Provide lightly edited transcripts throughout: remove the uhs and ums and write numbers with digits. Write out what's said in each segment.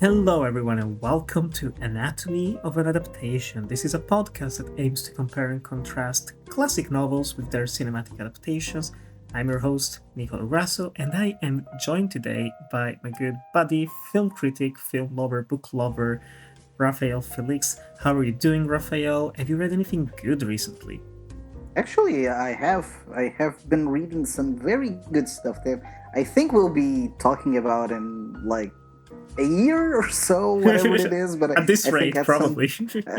Hello, everyone, and welcome to Anatomy of an Adaptation. This is a podcast that aims to compare and contrast classic novels with their cinematic adaptations. I'm your host, Nicolo Grasso, and I am joined today by my good buddy, film critic, film lover, book lover, Rafael Félix. How are you doing, Rafael? Have you read anything good recently? Actually, I have been reading some very good stuff there. I think we'll be talking about in like a year or so, whatever it is. But At this I think rate, at some probably.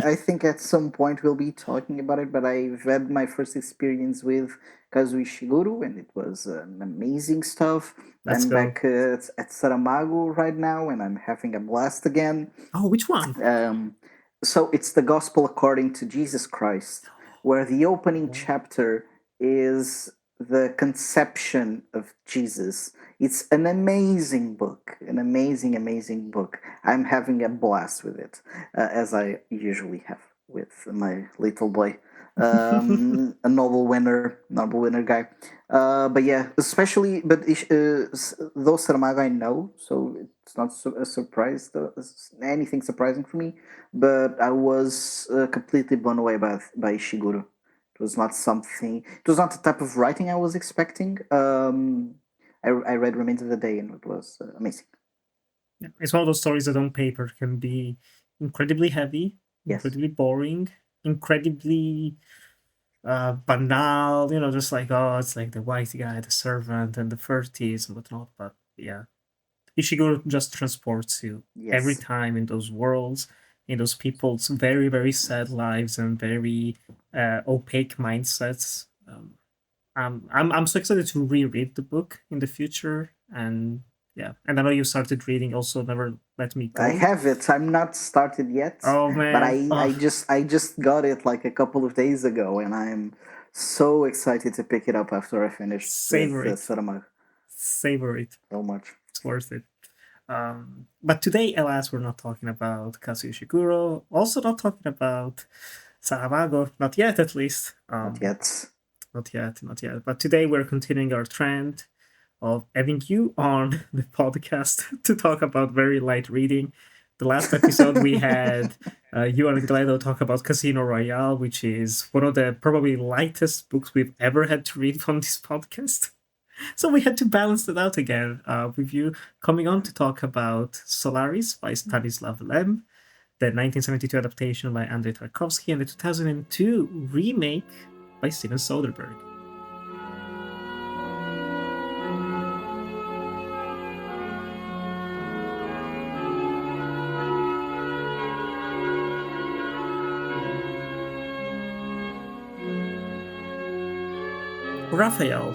I think at some point we'll be talking about it. But I've had my first experience with Kazuo Ishiguro, and it was amazing stuff. Let's I'm go. back at Saramago right now, and I'm having a blast again. Oh, which one? Um, so it's the Gospel according to Jesus Christ, where the opening chapter is the conception of Jesus. It's an amazing book, an amazing, amazing book. I'm having a blast with it, as I usually have with my little boy. A Nobel winner guy. But yeah, especially, those Saramago I know, so it's not a surprise, anything surprising for me. But I was completely blown away by Ishiguro. It was not something. It was not the type of writing I was expecting. I read Remains of the Day, and it was amazing. Yeah, it's one of those stories that on paper can be incredibly heavy, Yes. incredibly boring, incredibly banal, just like, oh, it's like the white guy, the servant, and the 30s and whatnot. But yeah, Ishiguro just transports you every Yes. time in those worlds, in those people's very, very sad lives and very opaque mindsets. I'm so excited to reread the book in the future, and yeah, and I know you started reading also Never Let Me I Go. have it. I'm not started yet, Oh but man, I just got it like a couple of days ago, and I'm so excited to pick it up after I finished with savor it, Saramago. savor it. So much. It's worth it. But today, alas, we're not talking about Kazuo Ishiguro. Also, not talking about Saramago. Not yet, at least. Not yet. Not yet, not yet. But today, we're continuing our trend of having you on the podcast to talk about very light reading. The last episode we had you and Gledo talk about Casino Royale, which is one of the probably lightest books we've ever had to read on this podcast. So we had to balance it out again with you coming on to talk about Solaris by Stanisław Lem, the 1972 adaptation by Andrei Tarkovsky, and the 2002 remake by Steven Soderbergh. Raphael,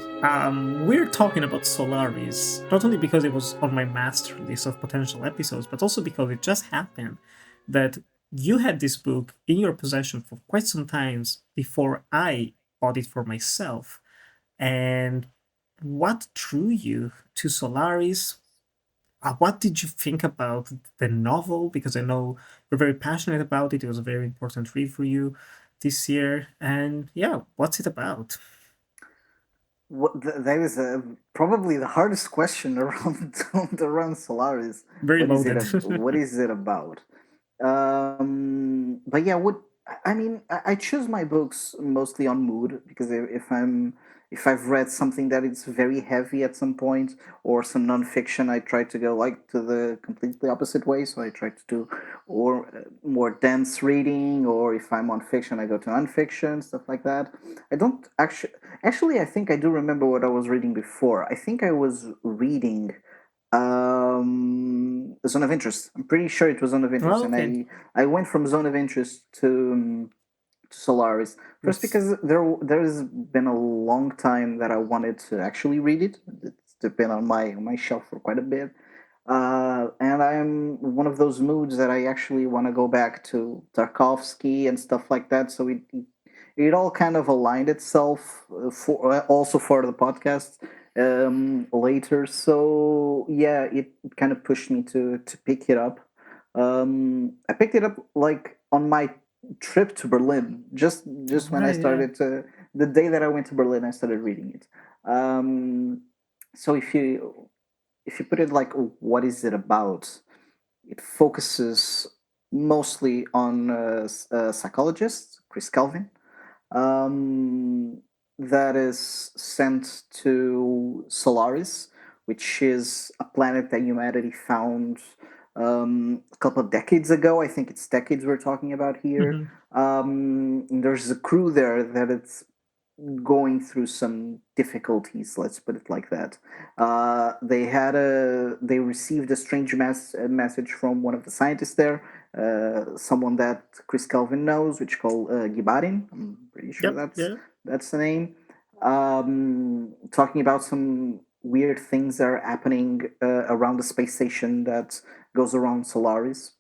we're talking about Solaris, not only because it was on my master list of potential episodes, but also because it just happened that you had this book in your possession for quite some time before I bought it for myself. And what drew you to Solaris? What did you think about the novel? Because I know you're very passionate about it. It was a very important read for you this year. And yeah, what's it about? That is probably the hardest question around around Solaris. Very loaded. What is it about? But yeah, what I mean, I choose my books mostly on mood because if I've read something that it's very heavy at some point or some nonfiction, I try to go like to the completely opposite way. So I try to do or more dense reading, or if I'm on fiction, I go to nonfiction stuff like that. I don't actually. I think I do remember what I was reading before. I think I was reading Zone of Interest. I'm pretty sure it was Zone of Interest, Oh, and okay. I went from Zone of Interest to Solaris first Yes. because there's been a long time that I wanted to actually read it. It's been on my shelf for quite a bit, and I'm one of those moods that I actually want to go back to Tarkovsky and stuff like that. So it all kind of aligned itself for also for the podcast later. So yeah, it kind of pushed me to pick it up. I picked it up like on my trip to Berlin. Just when I Right, yeah. started to the day that I went to Berlin, I started reading it. So if you put it like, what is it about? It focuses mostly on a psychologist, Chris Kelvin, um, that is sent to Solaris, which is a planet that humanity found a couple of decades ago. I think it's decades we're talking about here. Hmm. There's a crew there that it's going through some difficulties. Let's put it like that. They received a strange message from one of the scientists there, someone that Chris Kelvin knows, which called Gibarin. I'm pretty sure Yep. Yeah. that's the name. Talking about some weird things that are happening around the space station that goes around Solaris,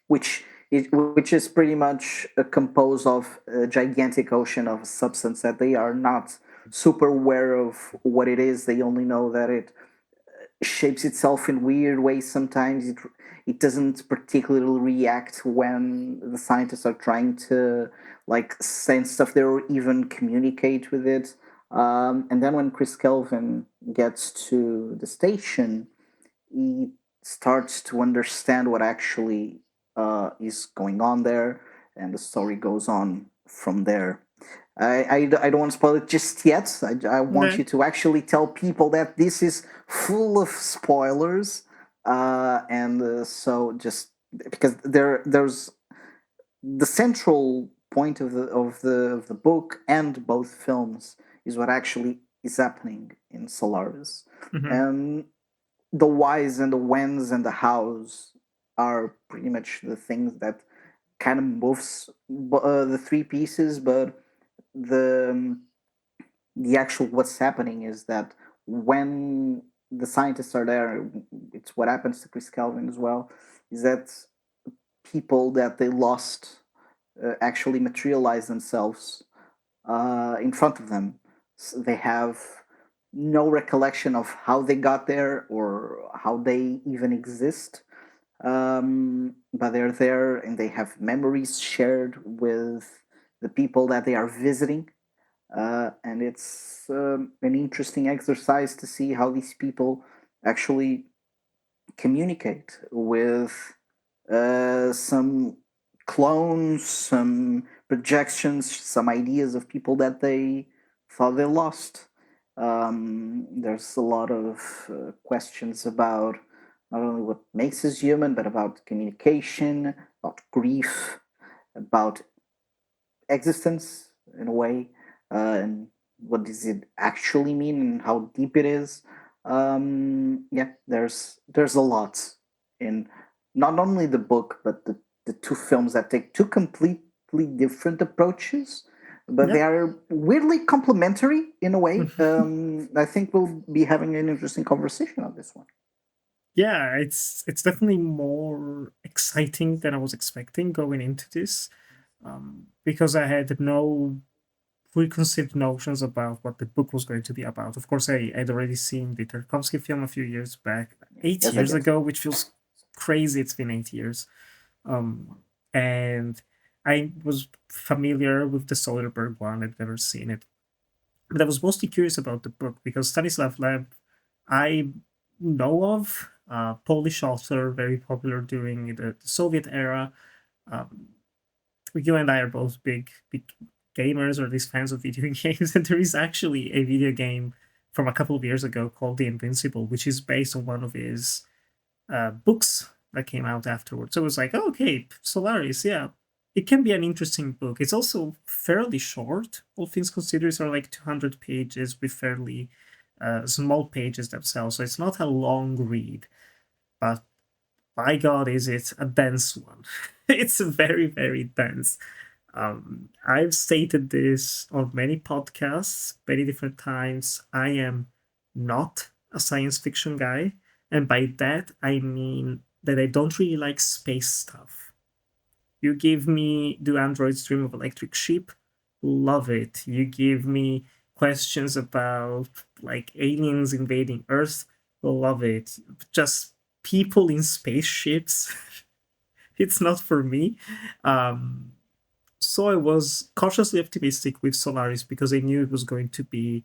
which is pretty much composed of a gigantic ocean of substance that they are not super aware of what it is. They only know that it shapes itself in weird ways. Sometimes it doesn't particularly react when the scientists are trying to like send stuff there or even communicate with it. And then when Chris Kelvin gets to the station, he starts to understand what actually is going on there, and the story goes on from there. I don't want to spoil it just yet. I want Nah. you to actually tell people that this is full of spoilers, and so just because there's the central point of the book and both films is what actually is happening in Solaris, Hmm. and the whys and the whens and the hows are pretty much the things that kind of moves the three pieces, but the the actual what's happening is that when the scientists are there, it's what happens to Chris Kelvin as well, is that people that they lost actually materialize themselves in front of them. They have no recollection of how they got there or how they even exist. But they're there and they have memories shared with the people that they are visiting. And it's an interesting exercise to see how these people actually communicate with some clones, some projections, some ideas of people that they thought they lost. There's a lot of questions about not only what makes us human, but about communication, about grief, about existence in a way, and what does it actually mean and how deep it is. Yeah, there's a lot in not only the book but the two films that take two completely different approaches, but they Yep. are weirdly complementary in a way. I think we'll be having an interesting conversation on this one. Yeah, it's definitely more exciting than I was expecting going into this, because I had no preconceived notions about what the book was going to be about. Of course, I'd already seen the Tarkovsky film a few years back, eight Yes, I years did. ago, which feels crazy. It's been 8 years, and I was familiar with the Soderbergh one. I'd never seen it, but I was mostly curious about the book because Stanisław Lem, I know of, Polish author, very popular during the Soviet era. Um, you and I are both big gamers or at least fans of video games, and there is actually a video game from a couple of years ago called The Invincible, which is based on one of his books that came out afterwards. So it was like, oh, okay, Solaris, yeah, it can be an interesting book. It's also fairly short, all things considered. It's like 200 pages with fairly small pages themselves, so it's not a long read, but by God, is it a dense one? It's very dense. I've stated this on many podcasts, many different times. I am not a science fiction guy. And by that, I mean that I don't really like space stuff. You give me Do Androids Dream of Electric Sheep? Love it. You give me questions about like aliens invading Earth? Love it. Just people in spaceships? It's not for me. Um, so I was cautiously optimistic with Solaris because I knew it was going to be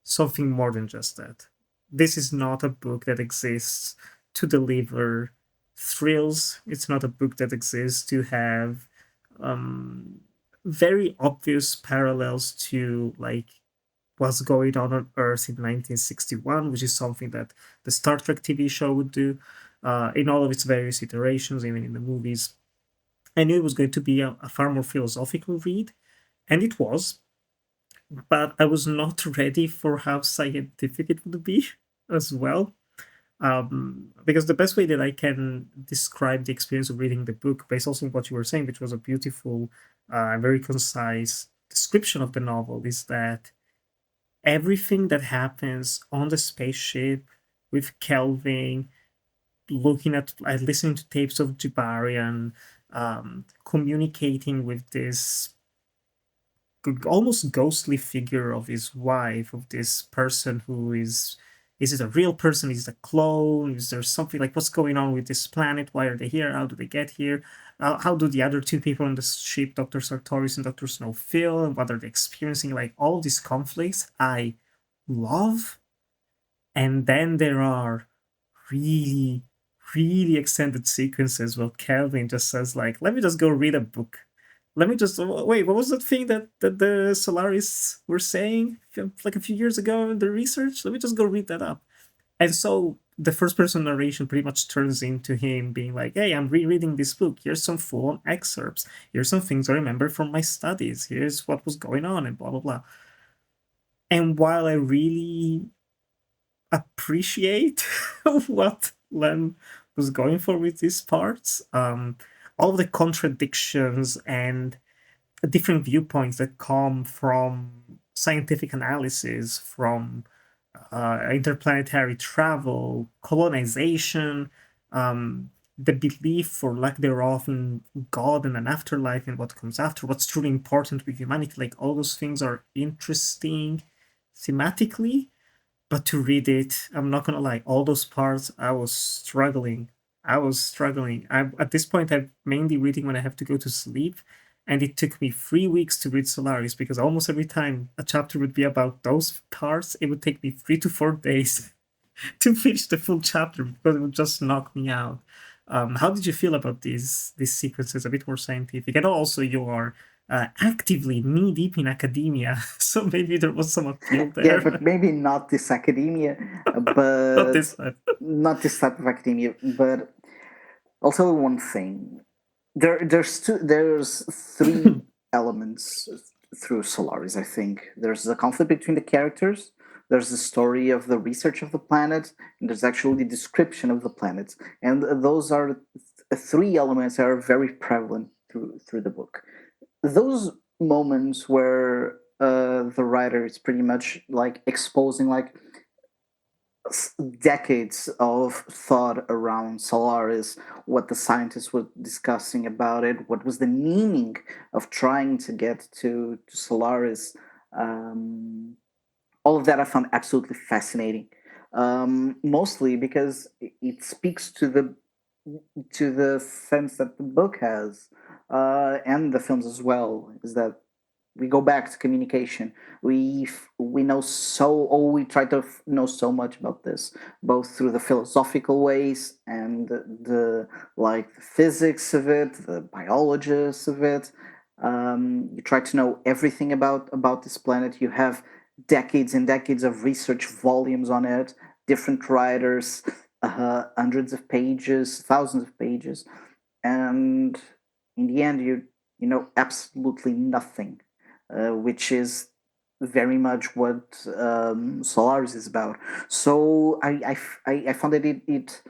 something more than just that. This is not a book that exists to deliver thrills. It's not a book that exists to have um, very obvious parallels to like what's going on Earth in 1961, which is something that the Star Trek TV show would do in all of its various iterations, even in the movies. I knew it was going to be a far more philosophical read, and it was, but I was not ready for how scientific it would be as well. Because the best way that I can describe the experience of reading the book, based also on what you were saying, which was a beautiful, very concise description of the novel, is that everything that happens on the spaceship with Kelvin, looking at listening to tapes of Jabarian, communicating with this almost ghostly figure of his wife, of this person who is it a real person, is it a clone, is there something like what's going on with this planet, why are they here, how do they get here, how do the other two people on the ship, Dr. Sartorius and Dr. Snow, feel, and what are they experiencing, like all these conflicts I love. And then there are really, really extended sequences where Kelvin just says, like, let me just go read a book. Let me just wait. What was that thing that the Solaris were saying like a few years ago in the research? Let me just go read that up. And so the first person narration pretty much turns into him being like, hey, I'm rereading this book. Here's some full on excerpts. Here's some things I remember from my studies. Here's what was going on and blah, blah, blah. And while I really appreciate what Lem was going for with these parts. All of the contradictions and different viewpoints that come from scientific analysis, from interplanetary travel, colonization, the belief or lack thereof in God and an afterlife and what comes after, what's truly important with humanity. Like all those things are interesting thematically, but to read it, I'm not gonna lie, all those parts I was struggling. I was struggling. I at this point I'm mainly reading when I have to go to sleep, and it took me 3 weeks to read Solaris because almost every time a chapter would be about those parts, it would take me 3 to 4 days to finish the full chapter because it would just knock me out. How did you feel about these sequences? A bit more scientific, and also you are actively knee deep in academia, so maybe there was some appeal Yeah, there. but maybe not this academia, Not but this time. not this type of academia. But I'll tell you one thing. There's three elements through Solaris. I think there's the conflict between the characters. There's the story of the research of the planet, and there's actually the description of the planet. And those are three elements that are very prevalent through the book. Those moments where the writer is pretty much like exposing like decades of thought around Solaris, what the scientists were discussing about it, what was the meaning of trying to get to Solaris. All of that I found absolutely fascinating. Mostly because it speaks to the sense that the book has, and the films as well, is that we go back to communication. We know so, or we try to know so much about this, both through the philosophical ways and the like the physics of it, the biologists of it. You try to know everything about this planet. You have decades and decades of research volumes on it, different writers, hundreds of pages, thousands of pages, and in the end, you know absolutely nothing, which is very much what Solaris is about. So I found that it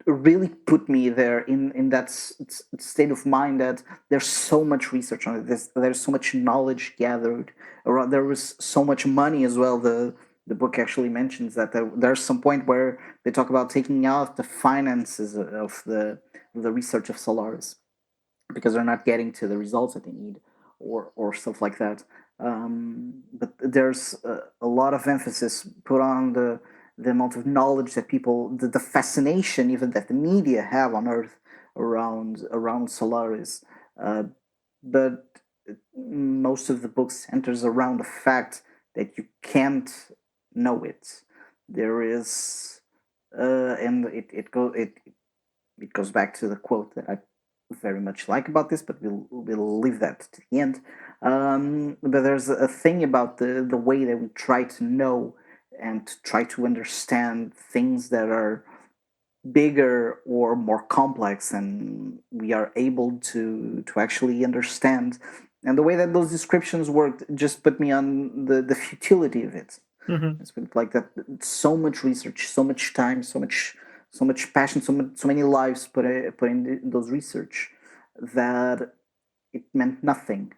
really put me there in that state of mind that there's so much research on it. There's so much knowledge gathered around. There was so much money as well. The book actually mentions that there's some point where they talk about taking out the finances of the research of Solaris because they're not getting to the results that they need, or stuff like that. But there's a lot of emphasis put on the amount of knowledge that people, the fascination even that the media have on Earth around Solaris. Uh, but most of the book centers around the fact that you can't know it. There is, and it it goes back to the quote that I very much like about this, but we'll leave that to the end. But there's a thing about the way that we try to know and to try to understand things that are bigger or more complex, and we are able to actually understand. And the way that those descriptions worked just put me on the futility of it. Mm-hmm. It's been like that. So much research, so much time, so much passion, so many lives put in those research that it meant nothing.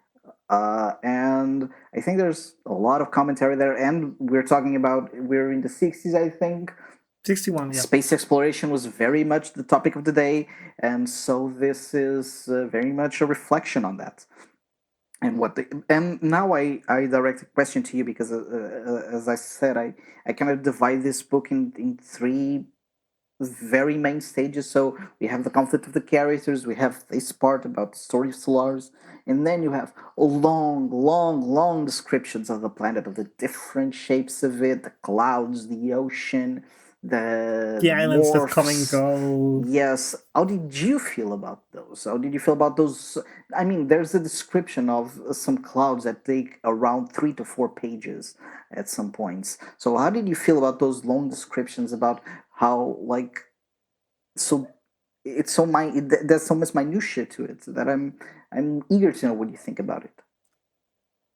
And I think there's a lot of commentary there. And we're in the 60s, I think. 61, yeah. Space exploration was very much the topic of the day. And so this is very much a reflection on that. And now I direct a question to you because, as I said, I kind of divide this book in three very main stages. So we have the conflict of the characters, we have this part about the story of Solaris, and then you have long descriptions of the planet, of the different shapes of it, the clouds, the ocean, the islands that come and morphs. go. Yes. How did you feel about those? How did you feel about those? I mean, there's a description of some clouds that take around 3 to 4 pages at some points. So how did you feel about those long descriptions about how, like, so it's so there's so much minutia to it that I'm eager to know what you think about it.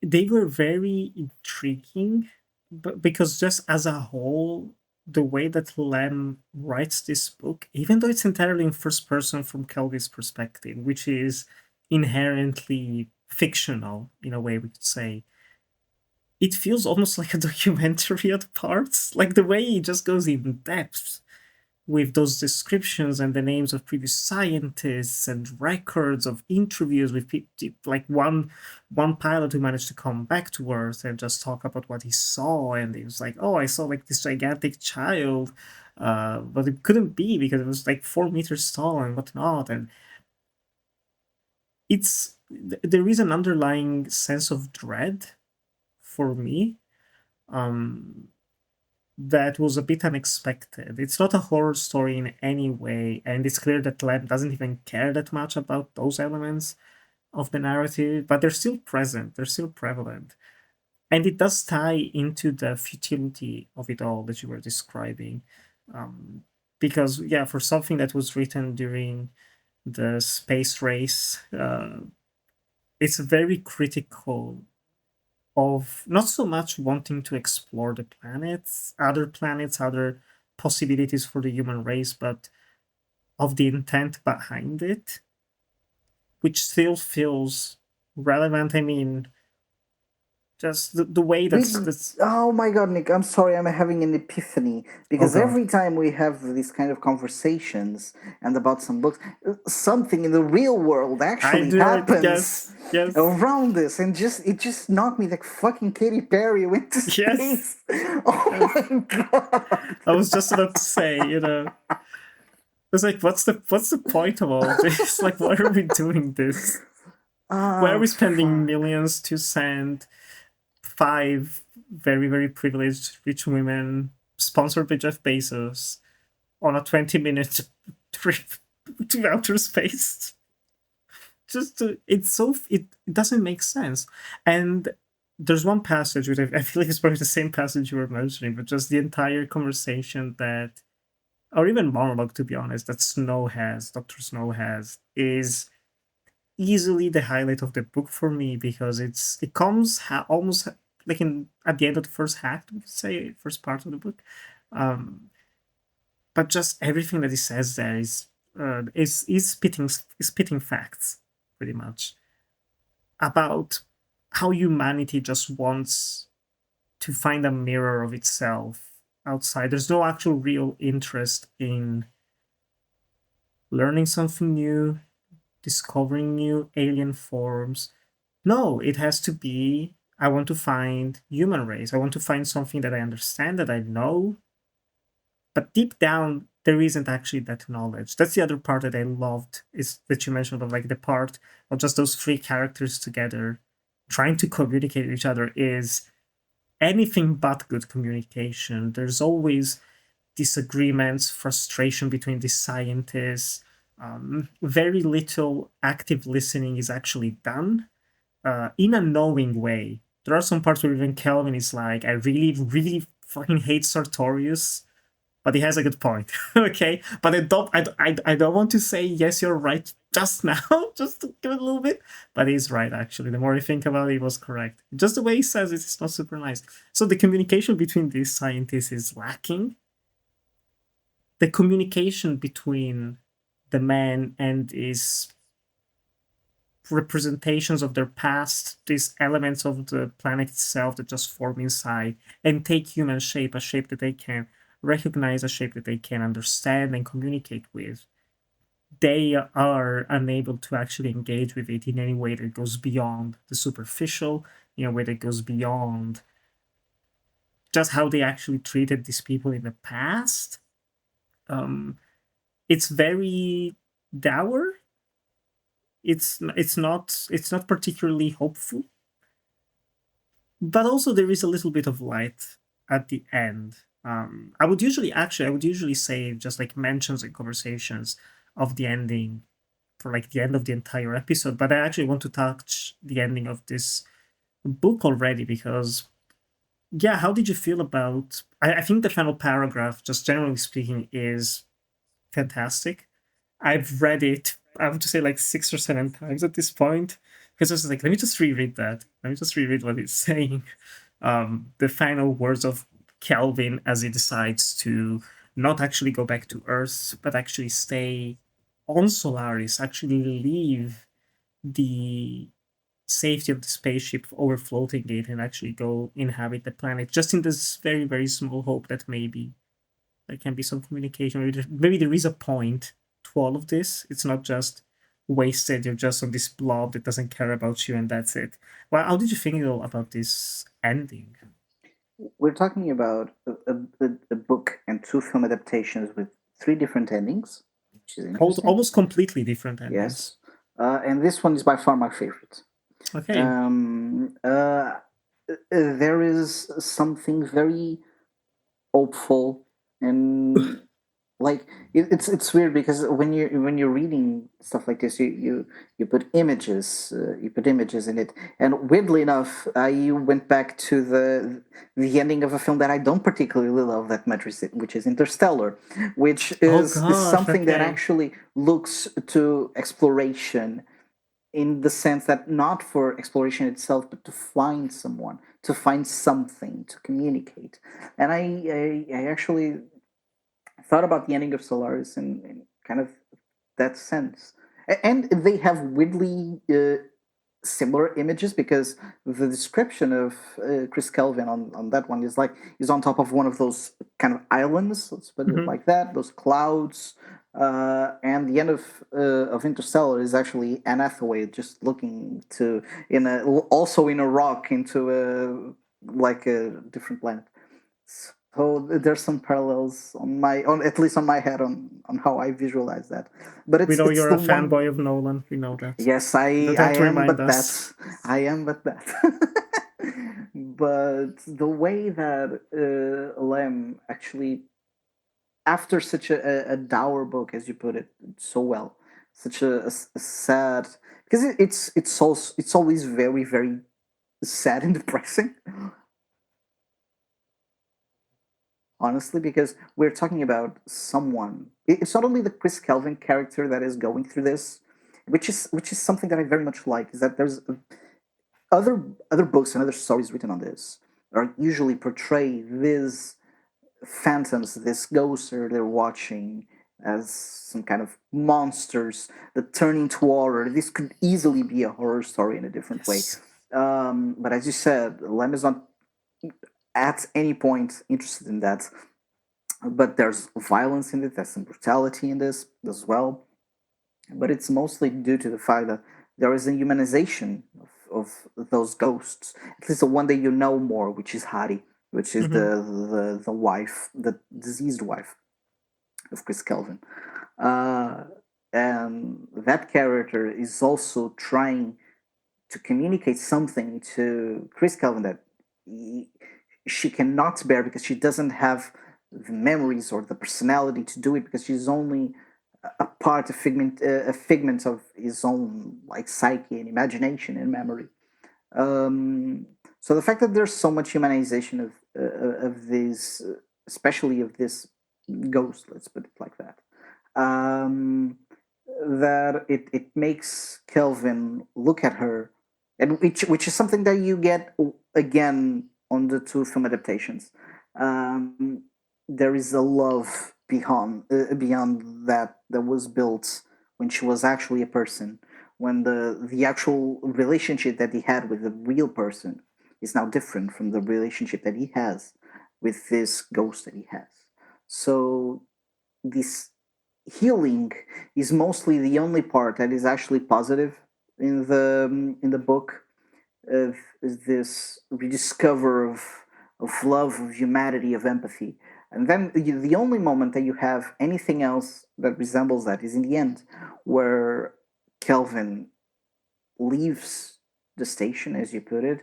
They were very intriguing, but because just as a whole, the way that Lem writes this book, even though it's entirely in first person from Kelby's perspective, which is inherently fictional in a way we could say, it feels almost like a documentary at parts. Like the way he just goes in depth with those descriptions and the names of previous scientists and records of interviews with people, like one pilot who managed to come back to Earth and just talk about what he saw, and he was like, "Oh, I saw like this gigantic child, but it couldn't be because it was like 4 meters tall and whatnot." And there is an underlying sense of dread for me. That was a bit unexpected. It's not a horror story in any way, and it's clear that Lem doesn't even care that much about those elements of the narrative, but they're still present, they're still prevalent. And it does tie into the futility of it all that you were describing. Because, yeah, for something that was written during the space race, it's very critical of not so much wanting to explore the planets, other possibilities for the human race, but of the intent behind it, which still feels relevant. I mean, just the way that's Oh my god, Nick, I'm sorry, I'm having an epiphany oh because god. every time we have these kind of conversations and about some books, something in the real world I actually do it. happens Yes. around this, and it just knocked me like fucking Katy Perry went to Yes. space. Oh Yes. my god. I was just about to say, it's like what's the point of all this? Like, why are we doing this? Why are Oh we spending fuck. millions to send 5 very, very privileged rich women sponsored by Jeff Bezos on a 20-minute trip to outer space? It doesn't make sense. And there's one passage which I feel like it's probably the same passage you were mentioning, but just the entire conversation that, or even monologue, to be honest, that Dr. Snow has, is easily the highlight of the book for me, because it comes almost like at the end of the first act, we could say, first part of the book. But just everything that he says there is spitting facts, pretty much, about how humanity just wants to find a mirror of itself outside. There's no actual real interest in learning something new, discovering new alien forms. No, it has to be, I want to find human race. I want to find something that I understand, that I know. But deep down, there isn't actually that knowledge. That's the other part that I loved, is that you mentioned, of like the part of just those 3 characters together trying to communicate with each other is anything but good communication. There's always disagreements, frustration between the scientists. Very little active listening is actually done in a knowing way. There are some parts where even Kelvin is like, I really, really fucking hate Sartorius, but he has a good point. Okay, but I don't want to say yes, you're right just now, just to give it a little bit. But he's right actually. The more I think about it, he was correct. Just the way he says it is not super nice. So the communication between these scientists is lacking. The communication between the man and his representations of their past, these elements of the planet itself that just form inside and take human shape, a shape that they can recognize, a shape that they can understand and communicate with. They are unable to actually engage with it in any way that goes beyond the superficial, in a way that goes beyond just how they actually treated these people in the past. Um, it's very dour. It's not particularly hopeful, but also there is a little bit of light at the end. I would usually say just like mentions and conversations of the ending for like the end of the entire episode, but I actually want to touch the ending of this book already because yeah, how did you feel about? I think the final paragraph, just generally speaking, is fantastic. I've read it, I would say like 6 or 7 times at this point. Because I was like, let me just reread that. Let me just reread what it's saying. The final words of Kelvin as he decides to not actually go back to Earth, but actually stay on Solaris, actually leave the safety of the spaceship over floating it and actually go inhabit the planet, just in this very, very small hope that maybe there can be some communication. Maybe there is a point to all of this. It's not just wasted. You're just on this blob that doesn't care about you, and that's it. Well, how did you think about this ending? We're talking about a book and two film adaptations with three different endings, which is interesting. Almost completely different endings. Yes. And this one is by far my favorite. Okay. Um, uh, there is something very hopeful and like it's weird because when you're reading stuff like this, you put images, in it, and weirdly enough, I went back to the ending of a film that I don't particularly love that much, which is Interstellar, which Oh is gosh. something that Okay. actually looks to exploration in the sense that not for exploration itself, but to find someone, to find something, to communicate. And I actually thought about the ending of Solaris in kind of that sense. And they have weirdly similar images because the description of Chris Kelvin on that one is like he's on top of one of those kind of islands, let's put it Mhm. like that, those clouds. And the end of Interstellar is actually Anne Hathaway just looking to in a also in a rock into a like a different planet. So there's some parallels on at least on my head on how I visualize that. But We know it's you're the a one. fanboy of Nolan. We know that. Yes, You don't I have to am, remind but us. I am, but that. But the way that Lem actually, after such a dour book, as you put it so well, such a sad, because it's always very very sad and depressing, honestly, because we're talking about someone. It's not only the Chris Kelvin character that is going through this, which is something that I very much like. Is that there's other books and other stories written on this are usually portray these phantoms, this ghosts that they're watching as some kind of monsters that turn into horror. This could easily be a horror story in a different way. Yes. But as you said, Lem is not at any point interested in that. But there's violence in it, there's some brutality in this as well. But it's mostly due to the fact that there is a humanization of those ghosts. At least the one that you know more, which is Hari, which is Hmm. the wife, the diseased wife of Chris Kelvin. Uh, and that character is also trying to communicate something to Chris Kelvin that he, she cannot bear because she doesn't have the memories or the personality to do it because she's only a part of a figment of his own like psyche and imagination and memory. Um, so the fact that there's so much humanization of this, especially of this ghost, let's put it like that, um, that it makes Kelvin look at her, and which is something that you get again on the two film adaptations. Um, there is a love beyond that was built when she was actually a person, when the actual relationship that he had with the real person is now different from the relationship that he has with this ghost that he has. So this healing is mostly the only part that is actually positive in the book, of this rediscover of love, of humanity, of empathy. And then the only moment that you have anything else that resembles that is in the end, where Kelvin leaves the station, as you put it,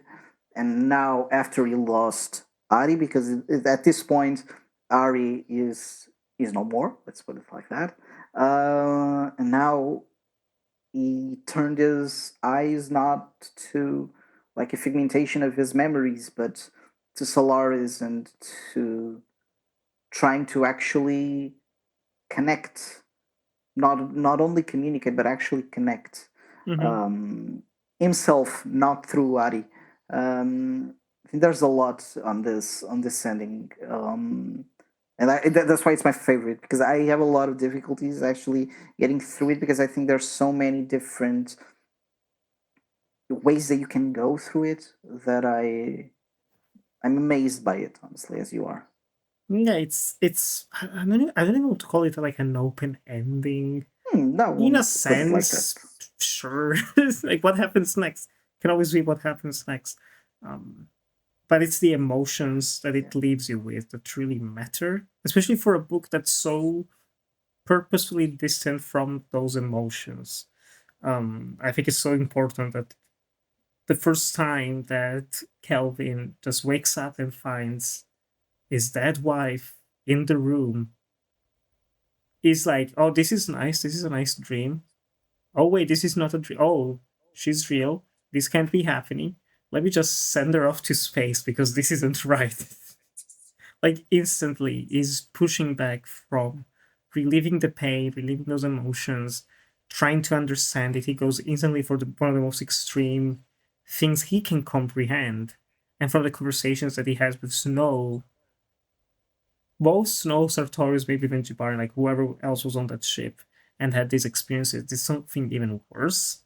and now after he lost Ari, because at this point Ari is no more. Let's put it like that. And now he turned his eyes not to like a figmentation of his memories, but to Solaris and to trying to actually connect, not only communicate but actually connect, Mm-hmm. um, himself, not through Ari. I think there's a lot on this ending, and that's why it's my favorite, because I have a lot of difficulties actually getting through it, because I think there's so many different ways that you can go through it that I'm amazed by it, honestly, as you are. Yeah, it's I don't even want to call it like an open ending. No, I In a won't put it like that. sense, sure. Like what happens next can always be what happens next. Um, but it's the emotions that Yeah, it leaves you with that truly matter, especially for a book that's so purposefully distant from those emotions. I think it's so important that the first time that Kelvin just wakes up and finds his dead wife in the room is like, oh, this is nice. This is a nice dream. Oh, wait, this is not a dream. Oh, she's real. This can't be happening. Let me just send her off to space because this isn't right. Like, instantly is pushing back from reliving the pain, reliving those emotions, trying to understand it. He goes instantly for one of the most extreme things he can comprehend. And from the conversations that he has with Snow, both Snow, Sartorius, maybe even Jibari, like whoever else was on that ship and had these experiences, there's something even worse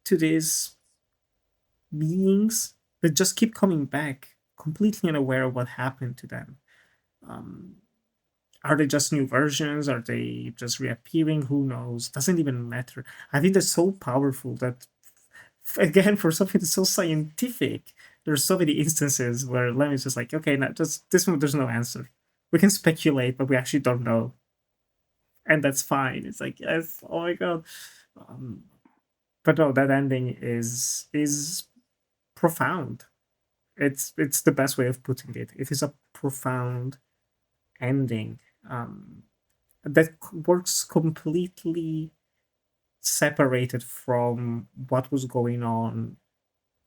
to these beings that just keep coming back, completely unaware of what happened to them. Um, are they just new versions? Are they just reappearing? Who knows? Doesn't even matter. I think that's so powerful that, again, for something that's so scientific, there's so many instances where Lem is just like, okay, now just this one, there's no answer. We can speculate, but we actually don't know, and that's fine. It's like, yes, oh my god. Um, but no, that ending is profound. It's the best way of putting it. It is a profound ending, that works completely separated from what was going on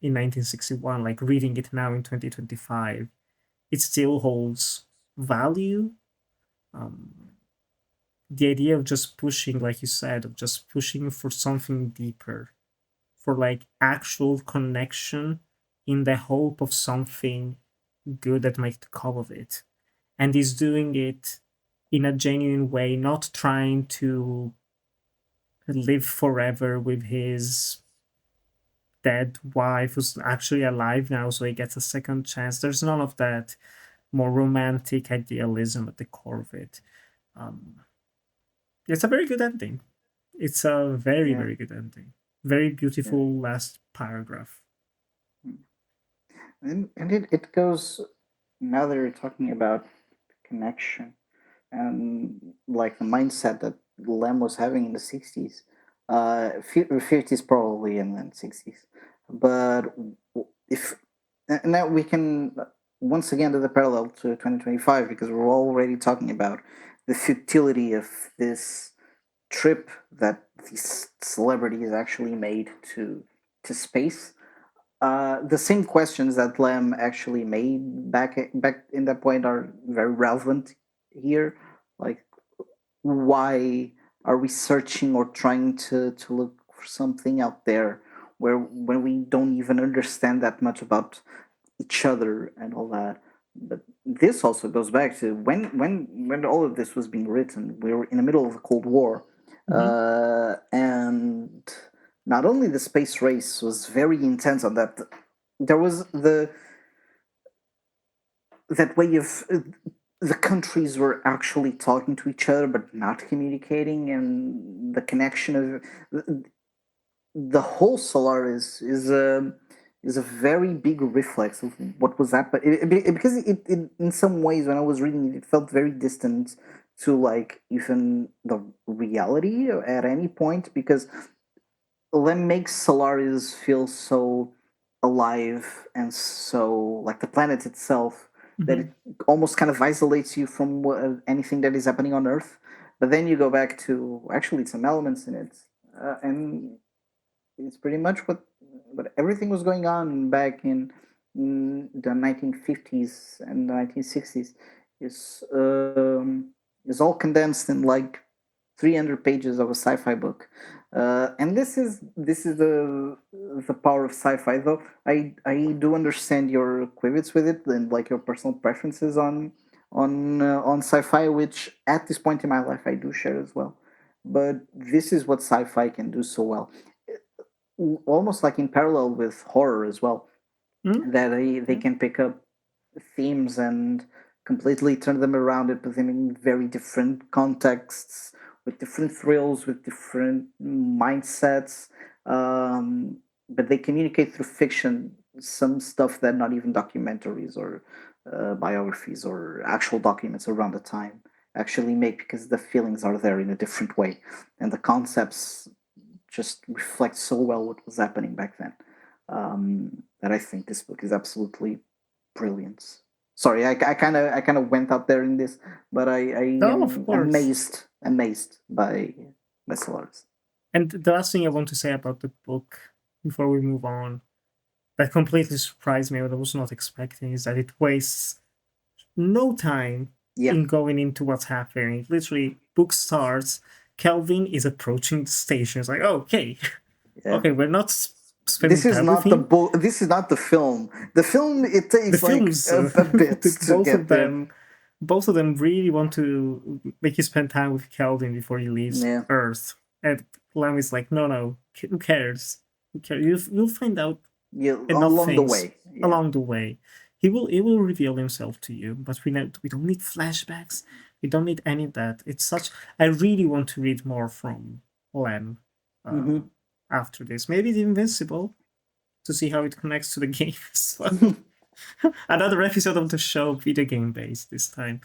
in 1961. Like reading it now in 2025, it still holds value. Um, the idea of just pushing, like you said, of just pushing for something deeper, for like actual connection in the hope of something good that might come of it. And he's doing it in a genuine way, not trying to live forever with his dead wife who's actually alive now, so he gets a second chance. There's none of that more romantic idealism at the core of it. Um, it's a very good ending. It's a very, yeah, very good ending. Very yeah. beautiful last paragraph. And it goes, now that you're talking about connection and like the mindset that Lem was having in the 60s, 50s probably, and then 60s. But if now we can once again do the parallel to 2025, because we're already talking about the futility of this trip that these celebrities actually made to space. The same questions that Lem actually made back in that point are very relevant here. Like, why are we searching or trying to look for something out there where when we don't even understand that much about each other and all that? But this also goes back to when all of this was being written, we were in the middle of the Cold War, and not only the space race was very intense on that, there was that way of the countries were actually talking to each other but not communicating, and the connection of the whole Solaris is a very big reflex of what was happening, because it in some ways when I was reading it, it felt very distant to like even the reality at any point, because Lem makes Solaris feel so alive and so like the planet itself that it almost kind of isolates you from anything that is happening on Earth. But then you go back to actually some elements in it, and it's pretty much what everything was going on back in the 1950s and the 1960s is all condensed in like 300 pages of a sci-fi book. And this is the power of sci-fi. Though I do understand your quivets with it and like your personal preferences on sci-fi, which at this point in my life I do share as well. But this is what sci-fi can do so well, almost like in parallel with horror as well, that they can pick up themes and completely turn them around and put them in very different contexts with different thrills, with different mindsets. But they communicate through fiction some stuff that not even documentaries or biographies or actual documents around the time actually make, because the feelings are there in a different way and the concepts just reflect so well what was happening back then, that I think this book is absolutely brilliant. Sorry, I kind of went out there in this, but I No, of am course. amazed by Solaris. And the last thing I want to say about the book before we move on, that completely surprised me, what I was not expecting, is that it wastes no time in going into what's happening. Literally, book starts, Kelvin is approaching the station. It's like, oh, okay, okay, we're not spending This is time with not the him. book. This is not the film. The film, it takes The like films, a bit to get there. Both of them really want to make you spend time with Kelvin before he leaves Earth. And Lam is like, no, who cares? Who cares? You'll find out enough along the things way. along the way. He will reveal himself to you, but we don't need flashbacks. We don't need any of that. It's such. I really want to read more from Lem after this. Maybe the Invincible, to see how it connects to the game as well. Another episode of the show, video game based this time.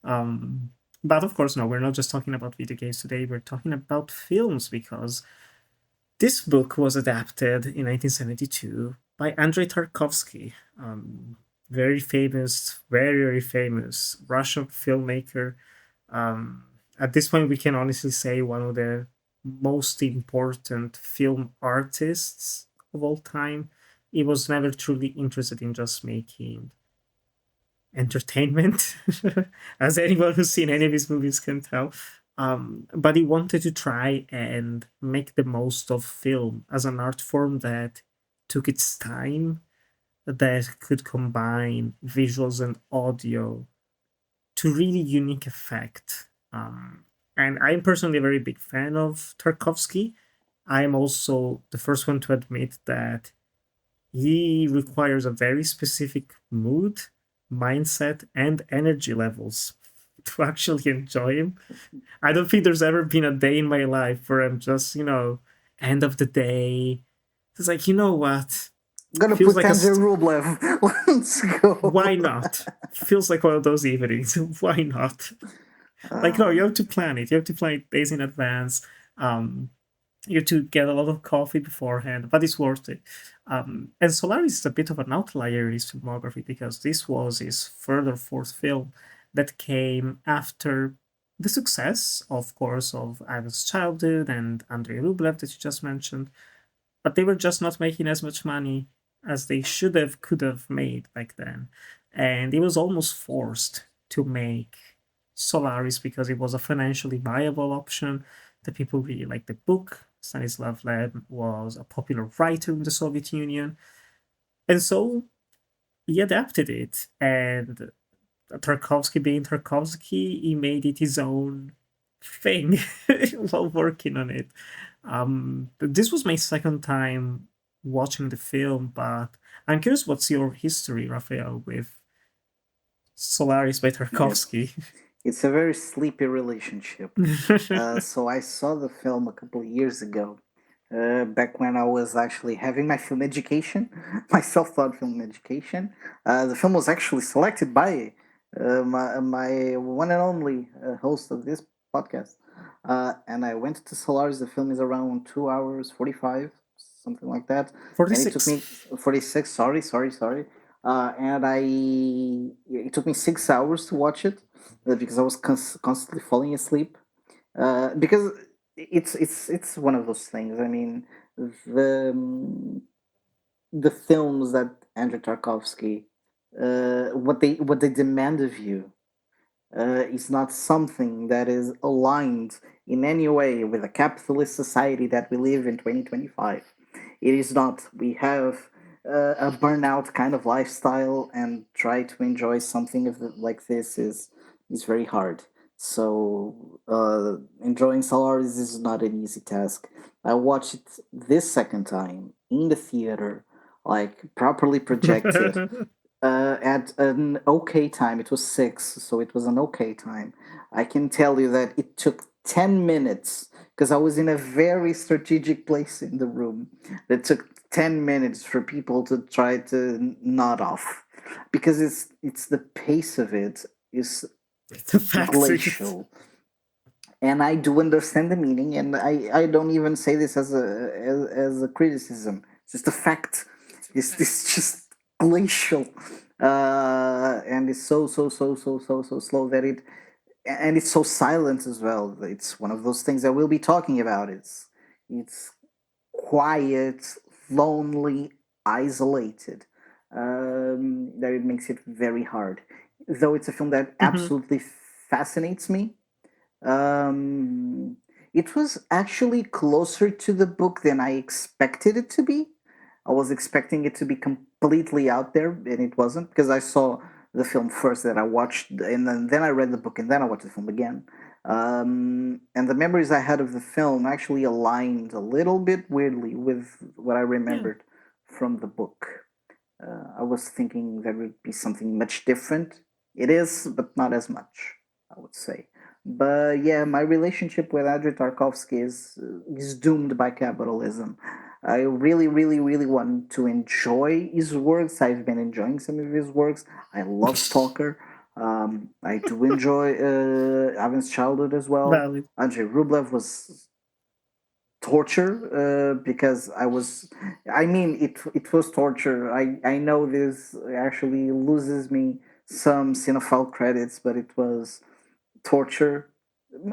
But of course, no, we're not just talking about video games today. We're talking about films, because this book was adapted in 1972 by Andrei Tarkovsky, very famous, very famous Russian filmmaker. At this point, we can honestly say one of the most important film artists of all time. He was never truly interested in just making entertainment, as anyone who's seen any of his movies can tell. But he wanted to try and make the most of film as an art form that took its time, that could combine visuals and audio to really unique effect. And I'm personally a very big fan of Tarkovsky. I'm also the first one to admit that he requires a very specific mood, mindset, and energy levels to actually enjoy him. I don't think there's ever been a day in my life where I'm just, end of the day. It's like, you know what? I'm gonna Feels put like Andrei Rublev. Let's go. Why not? Feels like one of those evenings. Why not? Like, no, you have to plan it. You have to plan it days in advance. You have to get a lot of coffee beforehand, but it's worth it. And Solaris is a bit of an outlier in his filmography, because this was his further fourth film that came after the success, of course, of Ivan's Childhood and Andrei Rublev that you just mentioned, but they were just not making as much money as they should have, could have made back then. And it was almost forced to make Solaris because it was a financially viable option. The people really liked the book. Stanisław Lem was a popular writer in the Soviet Union. And so he adapted it. And Tarkovsky being Tarkovsky, he made it his own thing while working on it. This was my second time watching the film, but I'm curious what's your history, Rafael, with Solaris by Yeah, Tarkovsky? it's a very sleepy relationship. So I saw the film a couple of years ago, back when I was actually having my film education, my self-taught film education. The film was actually selected by my one and only host of this podcast. And I went to Solaris. The film is around 2 hours 45, something like that. And it took 46. me 46. Sorry. And it took me 6 hours to watch it because I was constantly falling asleep. Because it's one of those things. I mean, the the films that Andrei Tarkovsky, what they demand of you, is not something that is aligned in any way with the capitalist society that we live in 2025. It is not. We have a burnout kind of lifestyle, and try to enjoy something like this is very hard. So enjoying Solaris is not an easy task. I watched it this second time in the theater, like properly projected, at an okay time. It was 6, so it was an okay time. I can tell you that it took 10 minutes because I was in a very strategic place in the room. It took 10 minutes for people to try to nod off because it's the pace of it is The fact is, glacial. And I do understand the meaning, and I don't even say this as a criticism. It's just a fact. It's just glacial, and it's so slow that it's so silent as well. It's one of those things that we'll be talking about. It's quiet, lonely, isolated. That it makes it very hard. Though it's a film that Mhm. absolutely fascinates me, it was actually closer to the book than I expected it to be. I was expecting it to be completely out there, and it wasn't because I saw the film first that I watched, and then I read the book, and then I watched the film again. And the memories I had of the film actually aligned a little bit weirdly with what I Yeah. remembered from the book. I was thinking there would be something much different. It is, but not as much, I would say. But yeah, my relationship with Andrei Tarkovsky is doomed by capitalism. I really want to enjoy his works. I've been enjoying some of his works. I love Stalker. I do enjoy Ivan's Childhood as well. Valid. Andrei Rublev was torture because I mean it was torture. I know this actually loses me some cinephile credits, but it was torture,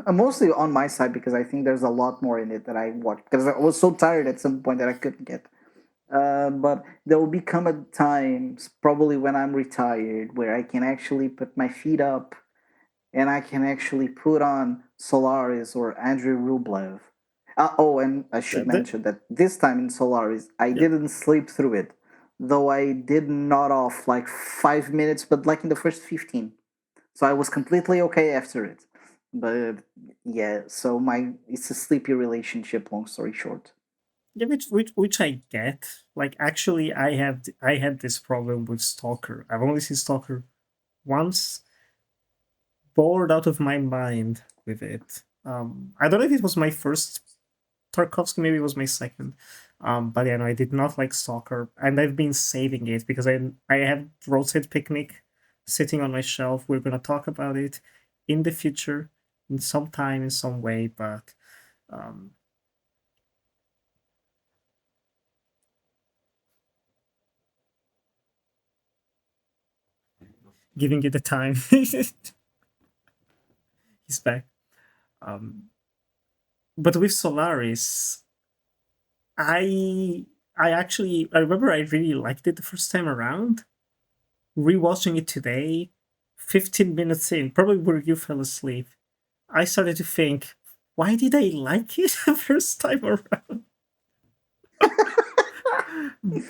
mostly on my side because I think there's a lot more in it that I watched because I was so tired at some point that I couldn't get. But there will become a time, probably when I'm retired, where I can actually put my feet up and I can actually put on Solaris or Andrei Rublev. Oh, and I should The- mention that this time in Solaris, I yeah. didn't sleep through it, though I did nod off like 5 minutes, but like in the first 15. So I was completely okay after it. But yeah, so it's a sleepy relationship. Long story short. Yeah, which I get. Like, actually, I had this problem with Stalker. I've only seen Stalker once, bored out of my mind with it. I don't know if it was my first Tarkovsky, maybe it was my second. But yeah, no, I did not like Stalker, and I've been saving it because I have Roadside Picnic sitting on my shelf. We're gonna talk about it in the future, in some time, in some way. But um, giving it the time, he's back. Um, but with Solaris, I I remember I really liked it the first time around. Rewatching it today, 15 minutes in, probably where you fell asleep, I started to think, why did I like it the first time around?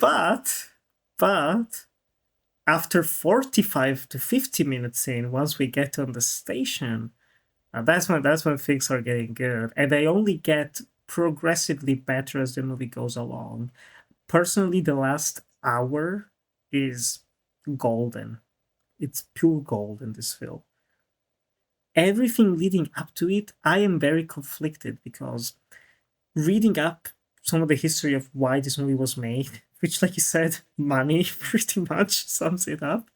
But, but after 45 to 50 minutes in, once we get on the station, that's when things are getting good, and they only get progressively better as the movie goes along. Personally, the last hour is golden. It's pure gold in this film. Everything leading up to it, I am very conflicted because reading up some of the history of why this movie was made, which, like you said, money pretty much sums it up.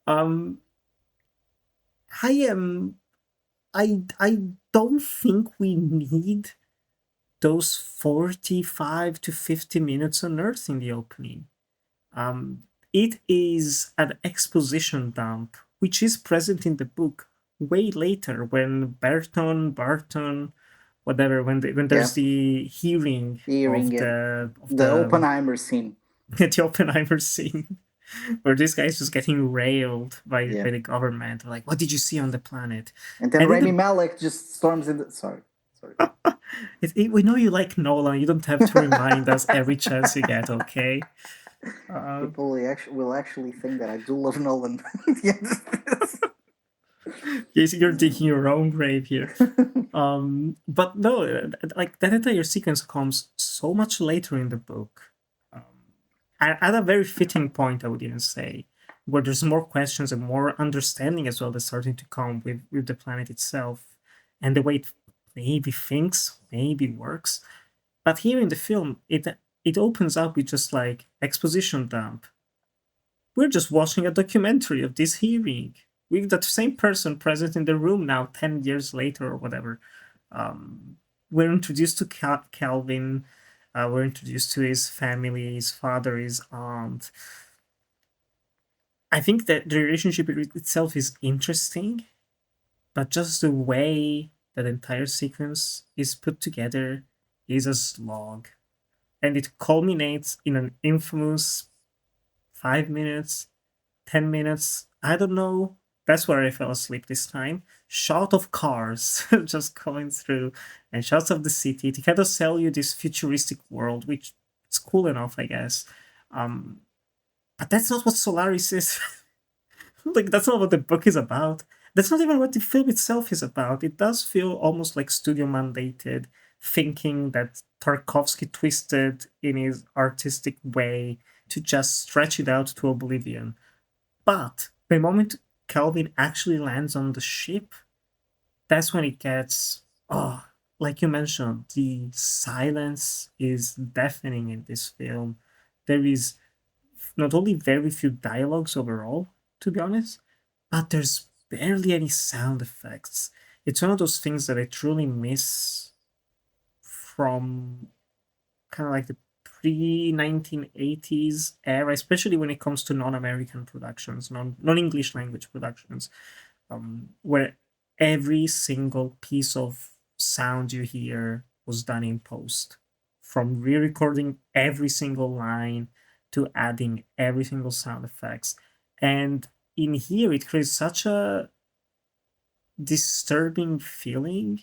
Um, I am I don't think we need those 45 to 50 minutes on Earth in the opening. Um, it is an exposition dump, which is present in the book way later when Barton, whatever, when Yeah, there's the hearing hearing of it. the The Oppenheimer scene. the Oppenheimer scene, where this guy's just getting railed Yeah. by the government. Like, what did you see on the planet? And then And in Rami the Malek just storms in the. Sorry. Sorry. we know you like Nolan. You don't have to remind us every chance you get, okay? Uh, People will actually think that I do love Nolan. Yes. you're digging your own grave here. But no, like that entire sequence comes so much later in the book, um, at a very fitting point, I would even say, where there's more questions and more understanding as well that's starting to come with the planet itself and the way it maybe thinks, maybe works. But here in the film, it opens up with just like exposition dump. We're just watching a documentary of this hearing with that same person present in the room now 10 years later or whatever. um, we're introduced to Calvin. We're introduced to his family, his father, his aunt. I think that the relationship itself is interesting, but just the way that entire sequence is put together is a slog. And it culminates in an infamous 5 minutes, 10 minutes, I don't know. That's where I fell asleep this time. Shot of cars just going through and shots of the city to kind of sell you this futuristic world, which is cool enough, I guess. Um, but that's not what Solaris is. Like, that's not what the book is about. That's not even what the film itself is about. It does feel almost like studio mandated, thinking that Tarkovsky twisted in his artistic way to just stretch it out to oblivion. But the moment Calvin actually lands on the ship, that's when it gets, oh, like you mentioned, the silence is deafening in this film. There is not only very few dialogues overall, to be honest, but there's barely any sound effects. It's one of those things that I truly miss from kind of like the pre 1980s era, especially when it comes to non-American productions, non-English language productions, where every single piece of sound you hear was done in post, from re-recording every single line to adding every single sound effects. And in here, it creates such a disturbing feeling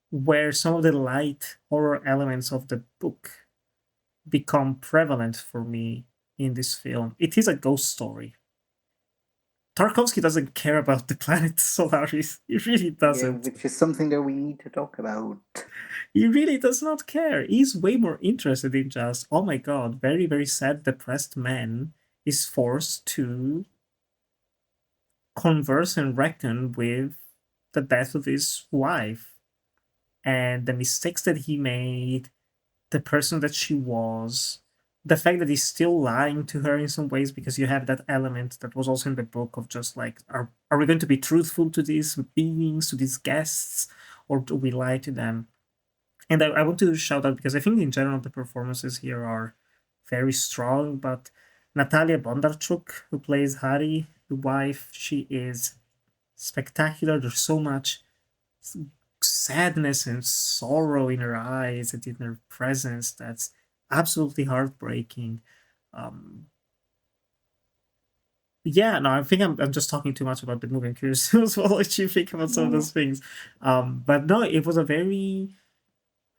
where some of the light horror elements of the book become prevalent for me in this film. It is a ghost story. Tarkovsky doesn't care about the planet Solaris. He really Yeah, doesn't. which is something that we need to talk about. He really does not care. He's way more interested in just, oh my god, very, very sad, depressed man is forced to converse and reckon with the death of his wife and the mistakes that he made, the person that she was, the fact that he's still lying to her in some ways, because you have that element that was also in the book of just like, are we going to be truthful to these beings, to these guests, or do we lie to them? And I want to shout out because I think in general the performances here are very strong, but Natalia Bondarchuk, who plays Hari, the wife, she is spectacular. There's so much sadness and sorrow in her eyes and in her presence that's absolutely heartbreaking. Um, yeah, no, I think I'm just talking too much about the movie. I'm curious as well what you think about some of No, those things. But no, it was a very,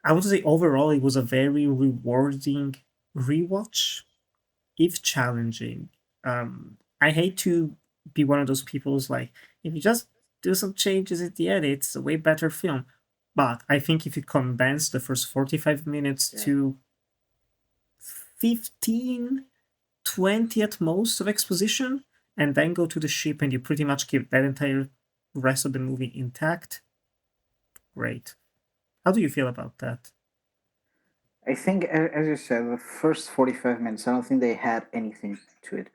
I would say overall, it was a very rewarding rewatch, if challenging. I hate to be one of those people who's like, if you just do some changes at the end, it's a way better film. But I think if you condense the first 45 minutes yeah. to 15, 20 at most of exposition, and then go to the ship and you pretty much keep that entire rest of the movie intact, great. How do you feel about that? I think, as you said, the first 45 minutes, I don't think they had anything to it.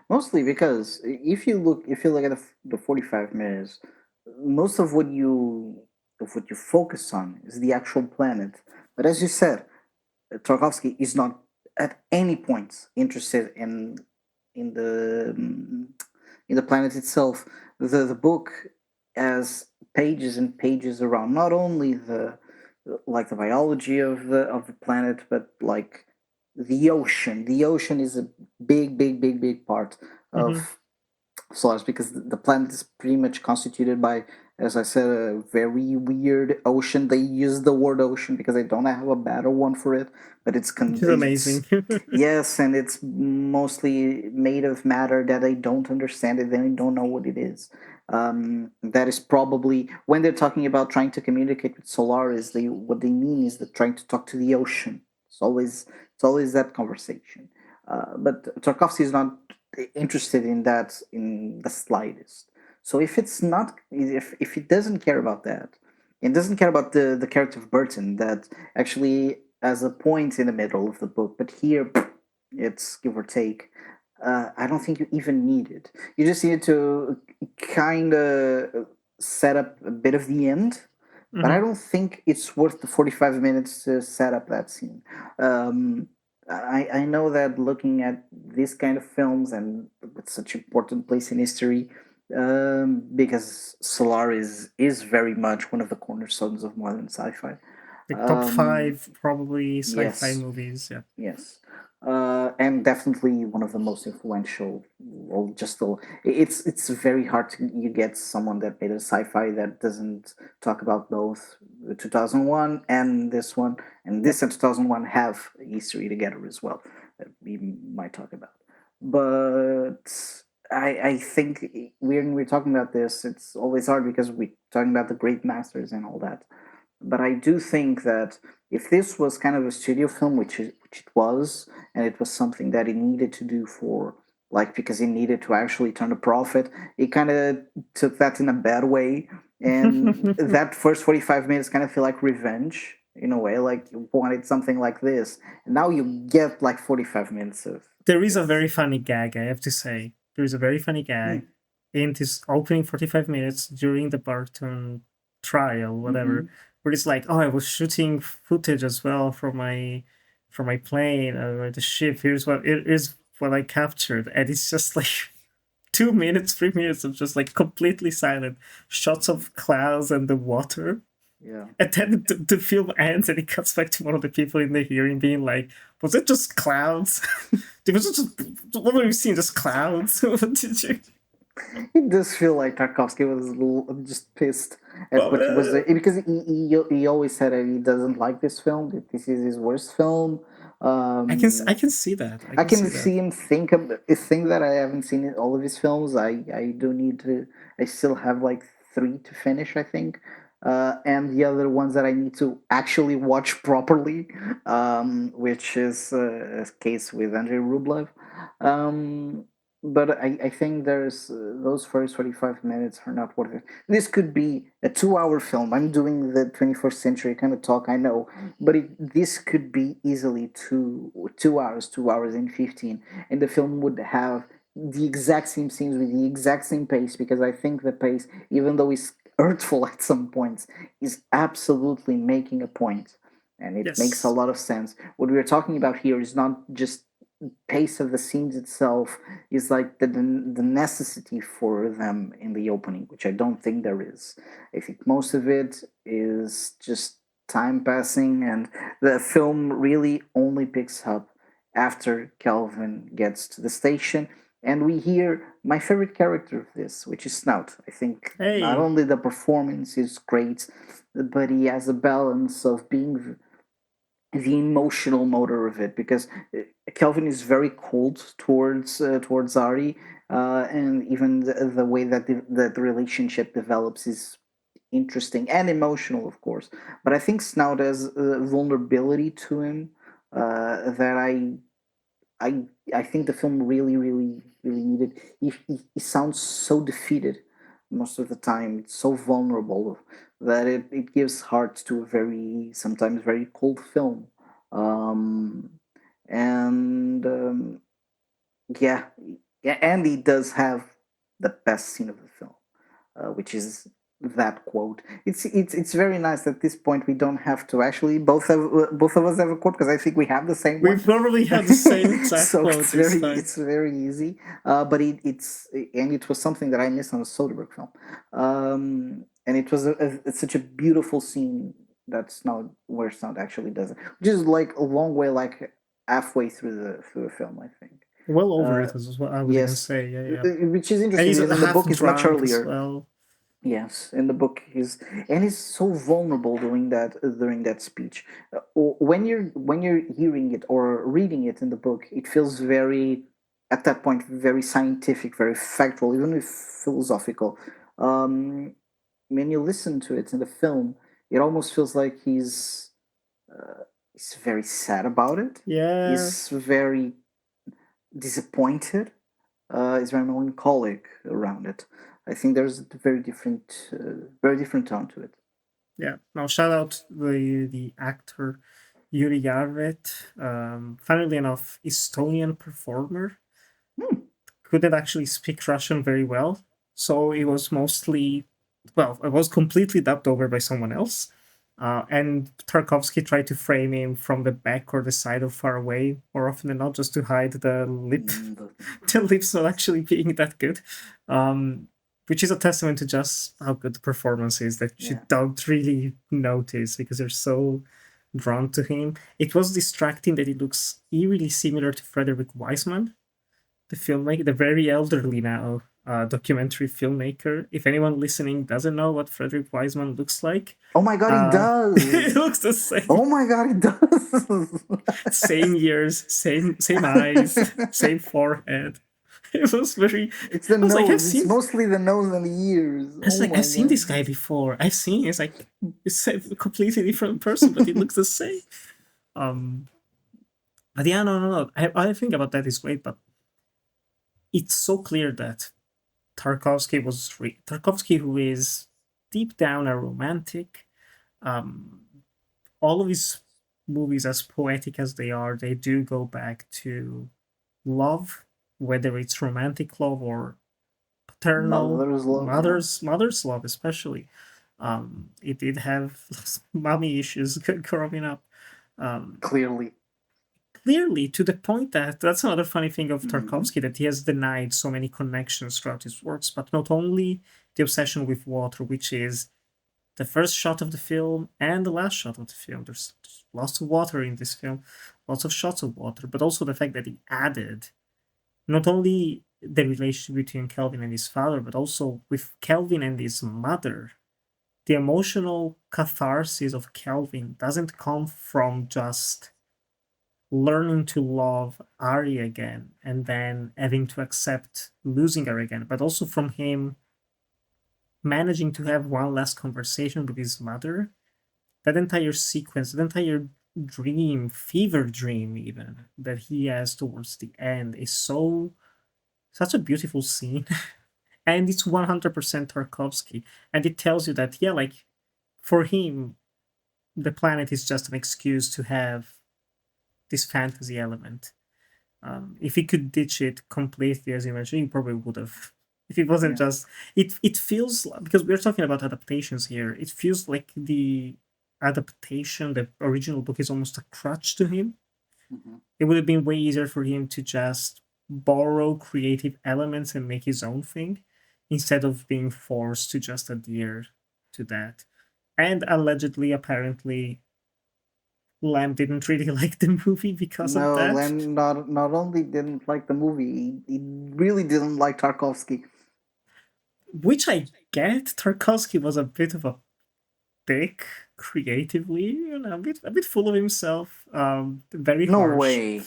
Mostly because if you look at the 45 minutes, most of what you focus on is the actual planet. But as you said, Tarkovsky is not at any point interested in the mm, in the planet itself. The book has pages and pages around not only the biology of the planet, but like the ocean. The ocean is a big, big, big, big part Mm-hmm. of Solaris because the planet is pretty much constituted by, as I said, a very weird ocean. They use the word ocean because they don't have a better one for it, but Which is it's amazing. yes, and it's mostly made of matter that they don't understand it. They don't know what it is. That is probably when they're talking about trying to communicate with Solaris. They what they mean is that trying to talk to the ocean. It's always that conversation. But Tarkovsky is not interested in that in the slightest. So if it doesn't care about that, it doesn't care about the character of Burton that actually has a point in the middle of the book, but here it's give or take. I don't think you even need it. You just need to kind of set up a bit of the end, but I Mm-hmm. don't think it's worth the 45 minutes to set up that scene. Um, I know that looking at these kind of films and with such important place in history, because Solaris is very much one of the cornerstones of modern sci-fi. Like top Um, five probably sci-fi yes, movies. Yeah. yes, and definitely one of the most influential. Well, it's very hard to you get someone that made a sci-fi that doesn't talk about both the 2001 and this one, and Yep. this and 2001 have history together as well that we might talk about. But I think when we're talking about this, it's always hard because we're talking about the great masters and all that. But I do think that if this was kind of a studio film, which it was, and it was something that it needed to do for like because it needed to actually turn a profit, it kind of took that in a bad way, and that first 45 minutes kind of feel like revenge in a way, like you wanted something like this, and now you get like 45 minutes of There is a this. very funny gag, I have to say. There is a very funny Hmm. gag in this opening 45 minutes during the Barton trial, Mm-hmm. whatever, where it's like, oh, I was shooting footage as well from my plane or the ship. Here's what it is what I captured. And it's just like 2 minutes, 3 minutes of just like completely silent shots of clouds and the water. Yeah. And then the film ends and it cuts back to one of the people in the hearing being like, was it just clouds? Was it just, what were you seeing? Just clouds? What did you? It does feel like Tarkovsky was just pissed at what was Well, because he always said that he doesn't like this film. That this is his worst film. I Um, can see that. I I can can see that. see him think that I haven't seen all of his films. I do need to. I still have like three to finish, I think, and the other ones that I need to actually watch properly, which is a case with Andrei Rublev. Um, but I think there's those first 45 minutes are not worth it. This could be a 2 hour film. I'm doing the 21st century kind of talk, I know, but this could be easily 2 hours, 2 hours and 15, and the film would have the exact same scenes with the exact same pace because I think the pace, even though it's hurtful at some points, is absolutely making a point, and it makes a Yes. lot of sense. What we're talking about here is not just pace of the scenes itself, is like the necessity for them in the opening, which I don't think there is. I think most of it is just time passing, and the film really only picks up after Calvin gets to the station, and we hear my favorite character of this, which is Snout. I think not Hey, only the performance is great, but he has a balance of being the emotional motor of it, because Kelvin is very cold towards Ari, and even the way that the relationship develops is interesting and emotional, of course. But I think Snout has a vulnerability to him that I I think the film really needed. He sounds so defeated most of the time. It's so vulnerable that it gives heart to a very sometimes very cold film. Um, and yeah, yeah, and he does have the best scene of the film, which is that quote. It's very nice at this point we don't have to actually both of us have a quote, because I think we have the same we one. probably had the same exact So quote this time. it's very easy. But it was something that I missed on a Soderbergh film, and it was it's such a beautiful scene that's not where Snout actually does it, which is like a long way, like halfway through the film, I think. Well over Uh, it is what I was gonna yes, say. Yeah, yeah. which is And interesting he's because in the half book is much drunk as earlier. well. Yes, in the book he's so vulnerable during that speech. When you're hearing it or reading it in the book, it feels very at that point very scientific, very factual, even if philosophical. Um, when you listen to it in the film, it almost feels like he's very sad about it. Yeah. He's very disappointed. Is very melancholic around it. I think there's a very different tone to it. Yeah. Now shout out the actor Yuri Garvet. Funnily enough, Estonian performer, Hmm. couldn't actually speak Russian very well, so it was mostly, well, it was completely dubbed over by someone else. And Tarkovsky tried to frame him from the back or the side or far away, more often than not, just to hide the lip, the lips not actually being that good. Which is a testament to just how good the performance is, that you Yeah. don't really notice because you're so drawn to him. It was distracting that he looks eerily similar to Frederick Wiseman, the filmmaker, the very elderly now documentary filmmaker. If anyone listening doesn't know what Frederick Wiseman looks like, Oh my god, he it does. looks the same. Oh my god, he does. Same ears, same eyes, same forehead. It was very. It's the I was like, nose. It's mostly the nose and the ears. Oh I've my seen this god. guy before. I've seen. It's like it's a completely different person, but it looks the same. Um, but yeah, no. I think about that is great, but it's so clear that Tarkovsky, who is deep down a romantic. Um, all of his movies, as poetic as they are, they do go back to love, whether it's romantic love or paternal, Mother's love, yeah. mother's love, especially. It did have mommy issues growing up. Um, Clearly. Clearly, to the point that that's another funny thing of Mm-hmm. Tarkovsky, that he has denied so many connections throughout his works, but not only the obsession with water, which is the first shot of the film and the last shot of the film. There's lots of water in this film, lots of shots of water, but also the fact that he added not only the relationship between Kelvin and his father, but also with Kelvin and his mother. The emotional catharsis of Kelvin doesn't come from just learning to love Ari again and then having to accept losing her again, but also from him managing to have one last conversation with his mother. That entire sequence, that entire dream, fever dream even, that he has towards the end is such a beautiful scene. And it's 100% Tarkovsky. And it tells you that, yeah, like for him, the planet is just an excuse to have this fantasy element. If he could ditch it completely, as you mentioned, he probably would have. If it wasn't Yeah. just, it feels, because we're talking about adaptations here. It feels like the adaptation, the original book, is almost a crutch to him. Mm-hmm. It would have been way easier for him to just borrow creative elements and make his own thing, instead of being forced to just adhere to that. And allegedly, apparently, Lamb didn't really like the movie because of No, that, Lem not only didn't like the movie, he really didn't like Tarkovsky. which I get. Tarkovsky was a bit of a dick creatively, a bit full of himself, very No harsh. way.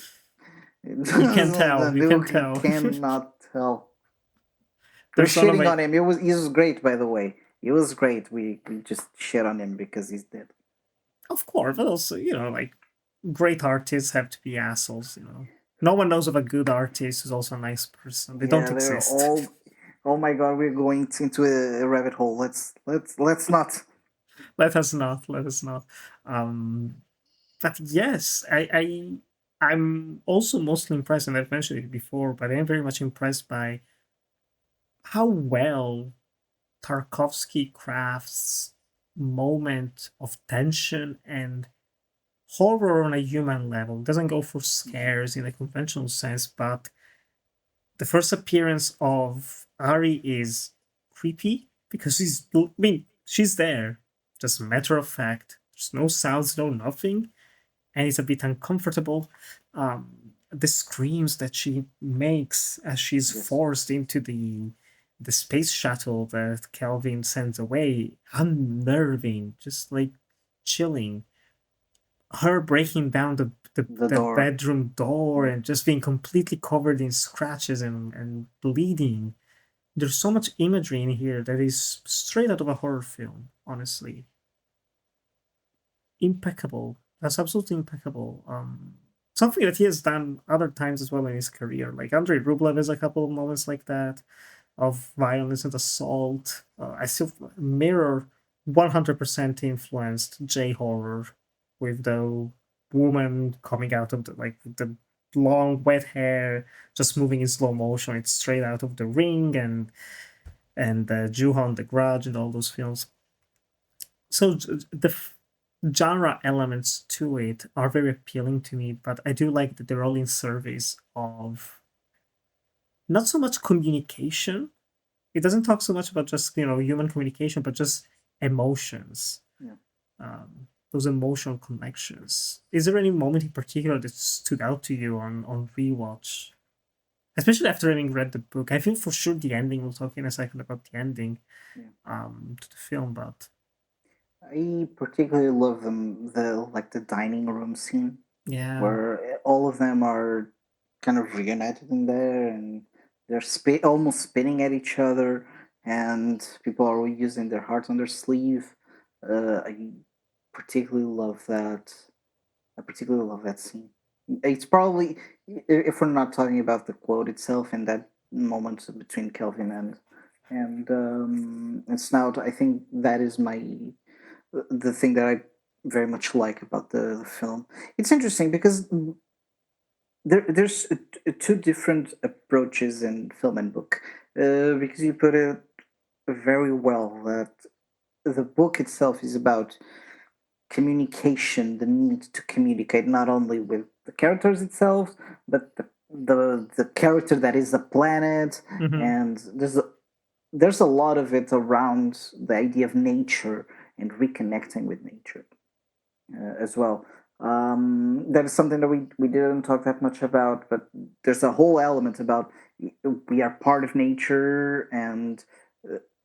You can tell. You can You tell. cannot tell. We're There's one of shitting my, on him. He was great, by the way. He was great. We just shit on him because he's dead. of course, but also like great artists have to be assholes. No one knows of a good artist who's also a nice person. They don't Yeah, they're exist. all. Oh my god, we're going into a rabbit hole. Let's not. Let us not. Let us not. Um, but yes, I'm also mostly impressed, and I've mentioned it before, but I'm very much impressed by how well Tarkovsky crafts moment of tension and horror on a human level. It doesn't go for scares in a conventional sense, but the first appearance of Ari is creepy because she's there, just a matter of fact. There's no sounds, no nothing, and it's a bit uncomfortable. The screams that she makes as she's Yes, forced into the space shuttle that Kelvin sends away, unnerving, just like chilling. Her breaking down the the door. bedroom door Yeah. and just being completely covered in scratches and bleeding. There's so much imagery in here that is straight out of a horror film, honestly. Impeccable. That's absolutely impeccable. Something that he has done other times as well in his career. Like Andrei Rublev has a couple of moments like that of violence and assault. I still mirror 100% influenced J horror with the woman coming out of the long wet hair just moving in slow motion. It's straight out of The Ring and Juhon the Grudge and all those films. So the genre elements to it are very appealing to me, but I do like that they're all in service of not so much communication. It doesn't talk so much about just human communication, but just emotions, Yeah. those emotional connections. Is there any moment in particular that stood out to you on rewatch, especially after having read the book? I feel for sure the ending. We'll talk in a second about the ending Yeah. to the film, but I particularly love the dining room scene yeah, where all of them are kind of reunited in there and they're almost spitting at each other and people are using their hearts on their sleeve. I particularly love that. I particularly love that scene. It's probably, if we're not talking about the quote itself and that moment between Kelvin and Snout, I think that is the thing that I very much like about the film. It's interesting because there's two different approaches in film and book. Because you put it very well that the book itself is about communication, the need to communicate not only with the characters itself, but the character that is the planet, mm-hmm. and there's a lot of it around the idea of nature and reconnecting with nature as well. That is something that we didn't talk that much about, but there's a whole element about we are part of nature and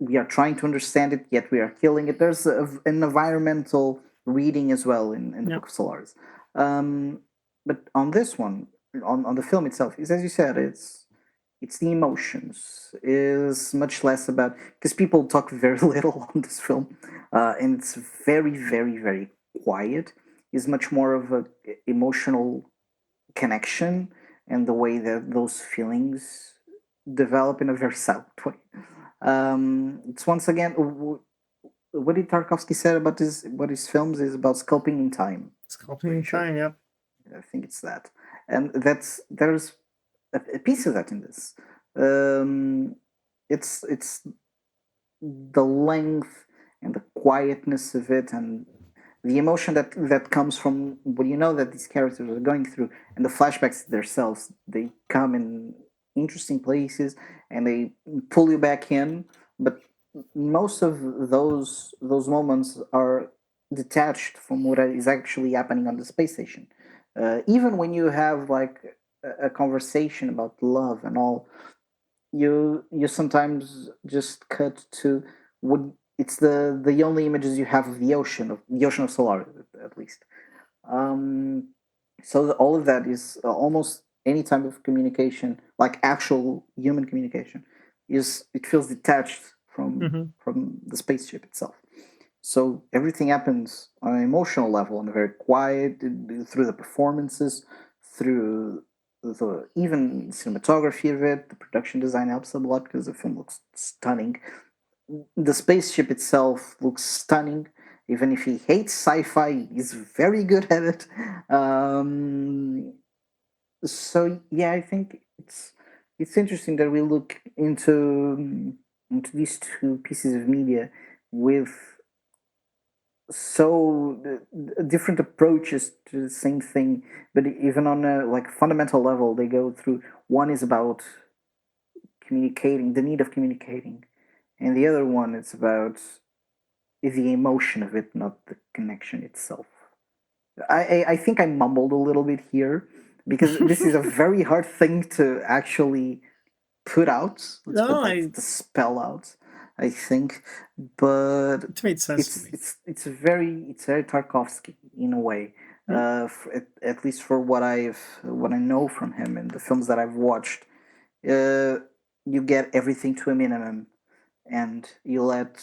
we are trying to understand it, yet we are killing it. There's an environmental reading as well in the Yeah, Book of Solaris. Um, but on this one, on the film itself, is as you said, it's the emotions is much less about because people talk very little on this film and it's very quiet is much more of a emotional connection and the way that those feelings develop in a very silent way. It's once again what did Tarkovsky said about his what his films is about sculpting in time. sculpting Pretty in sure. time. Yeah, I think it's that, and there's a piece of that in this. Um, it's the length and the quietness of it, and the emotion that comes from what you know that these characters are going through, and the flashbacks themselves. They come in interesting places, and they pull you back in, but most of those moments are detached from what is actually happening on the space station. Even when you have like a conversation about love and all, you sometimes just cut to what it's the only images you have of the ocean of Solaris, at least. Um, so all of that is almost any type of communication, like actual human communication, is it feels detached Mm-hmm. from the spaceship itself. So everything happens on an emotional level, on a very quiet, through the performances, through the even cinematography of it. The production design helps a lot because the film looks stunning. The spaceship itself looks stunning. Even if he hates sci-fi, he's very good at it. So yeah, I think it's interesting that we look into these two pieces of media with so different approaches to the same thing, but even on a like fundamental level, they go through. One is about communicating, the need of communicating, and the other one is about the emotion of it, not the connection itself. I think I mumbled a little bit here because this is a very hard thing to actually put out. Let's No, put that I to spell out. I think, but it made sense to it's me. it's very Tarkovsky in a way. Mm. At least for what I know from him and the films that I've watched, uh, you get everything to a minimum, and you let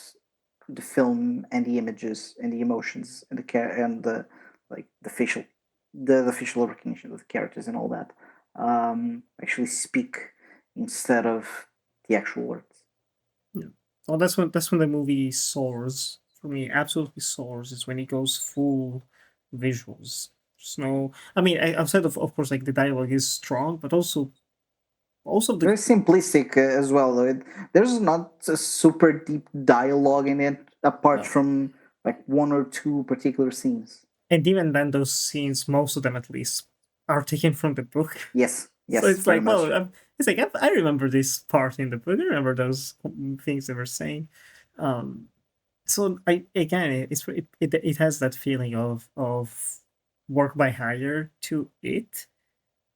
the film and the images and the emotions and and the like the facial recognition of the characters and all that actually speak instead of the actual words. Yeah. Well, that's when the movie soars for me. Absolutely soars is when it goes full visuals. There's no, I mean, outside of course, like the dialogue is strong, but also the Very simplistic as well. There's not a super deep dialogue in it apart no. from like one or two particular scenes. And even then, those scenes, most of them at least, are taken from the book. Yes, So yes, it's very like, well, much. it's like I remember this part in the book. I remember those things they were saying. Um, so I again, it has that feeling of work by hire to it,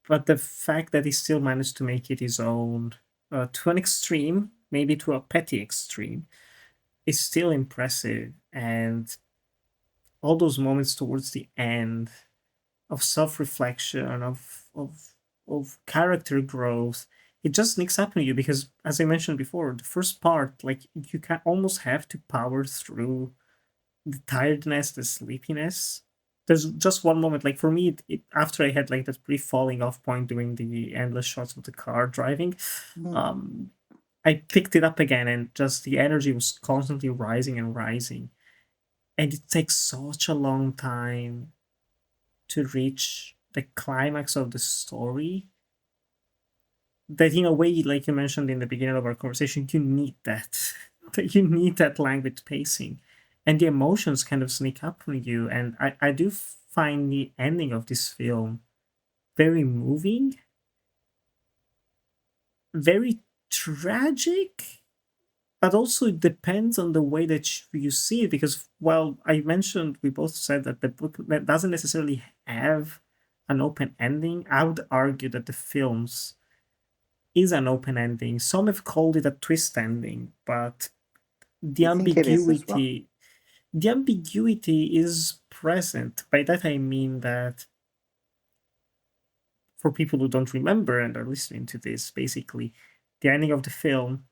but the fact that he still managed to make it his own to an extreme, maybe to a petty extreme, is still impressive. And all those moments towards the end of self-reflection, of character growth, it just sneaks up on you because, as I mentioned before, the first part, like you can almost have to power through the tiredness, the sleepiness. There's just one moment, like for me, after I had like that brief falling off point doing the endless shots of the car driving, Mhm. um, I picked it up again, and just the energy was constantly rising and rising, and it takes such a long time to reach the climax of the story that in a way, like you mentioned in the beginning of our conversation, you need that. You need that language pacing. And the emotions kind of sneak up on you. And I do find the ending of this film very moving, very tragic, but also it depends on the way that you see it. Because while I mentioned, we both said that the book that doesn't necessarily have an open ending, I would argue that the films is an open ending. Some have called it a twist ending, but the I think it is as well. ambiguity the ambiguity is present. By that I mean that for people who don't remember and are listening to this, basically, the ending of the film,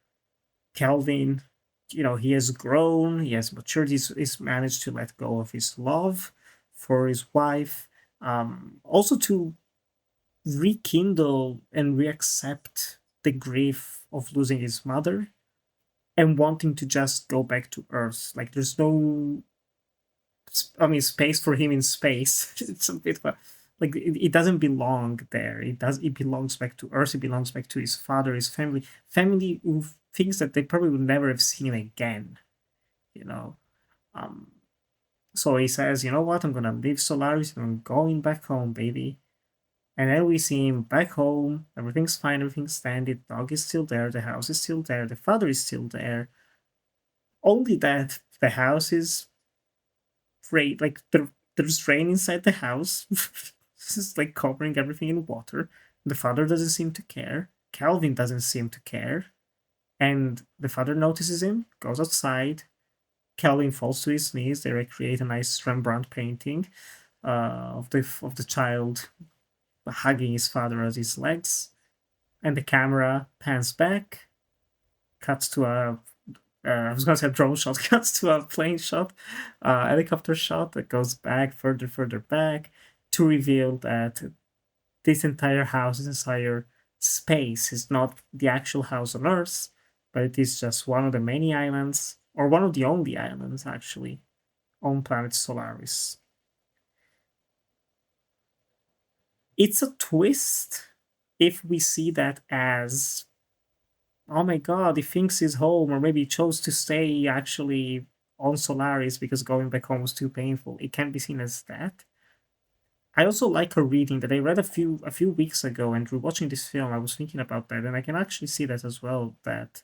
Calvin, he has grown, he has matured, he's managed to let go of his love for his wife, also to rekindle and reaccept the grief of losing his mother and wanting to just go back to Earth. Like there's no, I mean, space for him in space. It's a bit like it doesn't belong there. It belongs back to Earth. It belongs back to his father, his family who thinks that they probably will never have seen him again. You know. Um. So he says, you know what? I'm gonna leave Solaris and I'm going back home, baby. And then we see him back home. Everything's fine. Everything's standing. The dog is still there. The house is still there. The father is still there. Only that the house is rain, like there's rain inside the house. This is like covering everything in water. The father doesn't seem to care. Calvin doesn't seem to care. And the father notices him, goes outside. Calvin falls to his knees. They recreate a nice Rembrandt painting of the child hugging his father as his legs. And the camera pans back, cuts to a I was gonna say a drone shot, cuts to a plane shot, helicopter shot that goes back further back to reveal that this entire house, this entire space is not the actual house on Earth, but it is just one of the many islands, or one of the only islands actually, on planet Solaris. It's a twist if we see that as, oh my god, he thinks he's home, or maybe he chose to stay actually on Solaris because going back home was too painful. It can be seen as that. I also like a reading that I read a few weeks ago, and through watching this film, I was thinking about that, and I can actually see that as well. That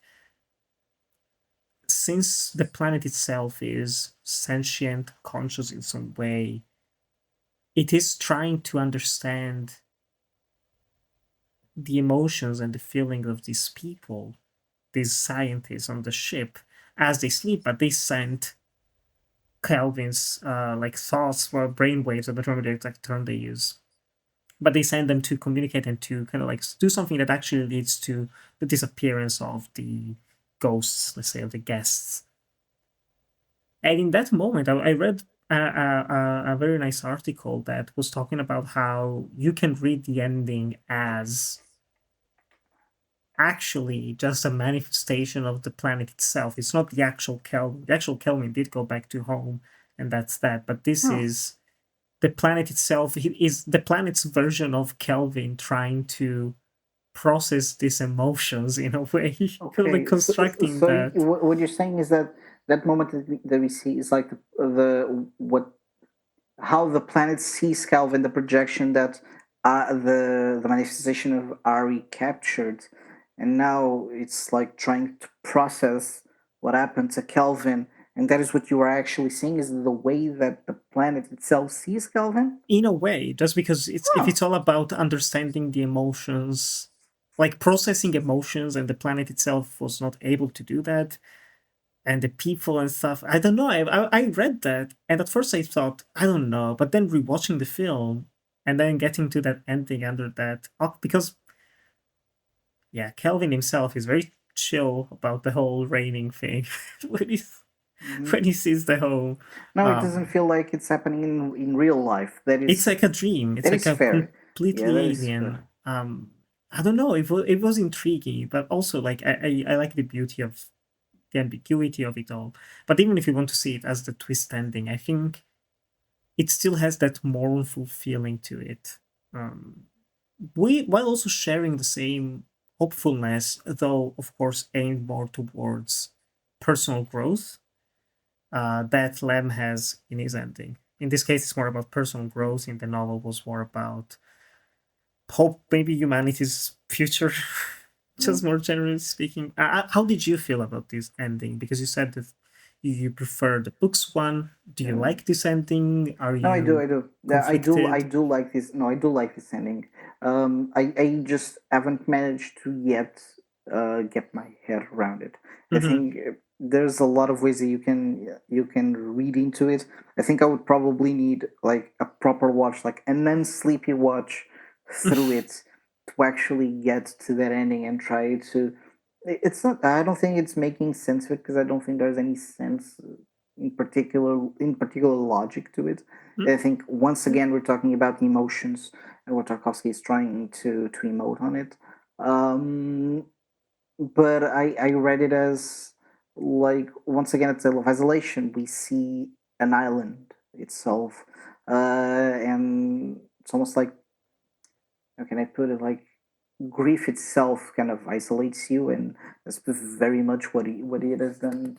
since the planet itself is sentient, conscious in some way, it is trying to understand the emotions and the feelings of these people, these scientists on the ship, as they sleep. But they sent Kelvin's like thoughts or brainwaves, I don't remember the exact term they use, but they send them to communicate and to kind of like do something that actually leads to the disappearance of the ghosts, let's say, of the guests. And in that moment, I read a very nice article that was talking about how you can read the ending as actually just a manifestation of the planet itself. It's not the actual Kelvin. The actual Kelvin did go back to home, and that's that. But this Huh. is the planet itself. Is the planet's version of Kelvin trying to process these emotions in a way, kind of like Okay, constructing that. what you're saying is that that moment that we see is like the what how the planet sees Calvin, the projection that the manifestation of Ari captured, and now it's like trying to process what happened to Calvin, and that is what you are actually seeing is the way that the planet itself sees Calvin. In a way, just because if Oh, it's all about understanding the emotions, like processing emotions, and the planet itself was not able to do that, and the people and stuff. I don't know. I read that, and at first I thought, I don't know, but then rewatching the film and then getting to that ending under that, because yeah, Kelvin himself is very chill about the whole raining thing when mhm. when he sees the whole. No, it doesn't Um, feel like it's happening in real life. it's like a dream. It's That like is a fair. Yeah, completely that is alien. fair. I don't know. It was intriguing, but also like I like the beauty of the ambiguity of it all. But even if you want to see it as the twist ending, I think it still has that mournful feeling to it. Um, we while also sharing the same hopefulness, though of course aimed more towards personal growth that Lem has in his ending. In this case, it's more about personal growth. In the novel, was more about hope, maybe humanity's future. Just Mm. more generally speaking, how did you feel about this ending? Because you said that you prefer the books one. Do you Yeah. like this ending? Are No, I do, you I do. Yeah, I conflicted? do like this. No, I do like this ending. I just haven't managed to yet get my head around it. I Mm-hmm. think there's a lot of ways that you can read into it. I think I would probably need like a proper watch, like an unsleepy watch through it to actually get to that ending and try to. It's not. I don't think it's making sense of it because I don't think there's any sense in particular logic to it. I think once again we're talking about the emotions and what Tarkovsky is trying to emote on it. Um, but I read it as like once again it's a of isolation. We see an island itself, and it's almost like how can I put it like grief itself kind of isolates you, and that's very much what it has done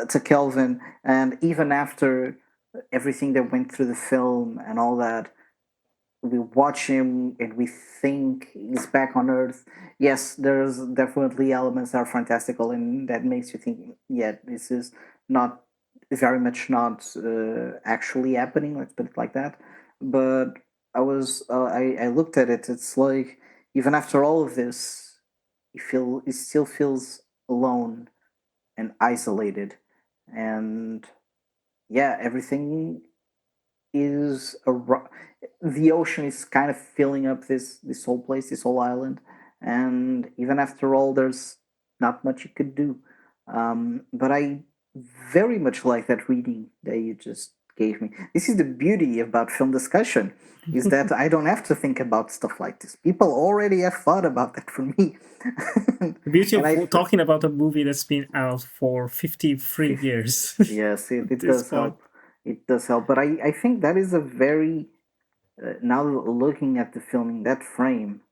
to Kelvin. And even after everything that went through the film and all that, we watch him and we think he's back on Earth. Yes, there's definitely elements that are fantastical and that makes you think, yeah, this is not very much not actually happening. Let's put it like that. But I looked at it. It's like even after all of this, he still feels alone and isolated, and yeah, everything is the ocean is kind of filling up this whole place, this whole island, and even after all, there's not much you could do. But I very much like that reading that you just gave me. This is the beauty about film discussion, is that I don't have to think about stuff like this. People already have thought about that for me. The beauty And of I talking about a movie that's been out for 53 years yes, at it this does point. help. It does help. But I think that is a very now looking at the film in that frame.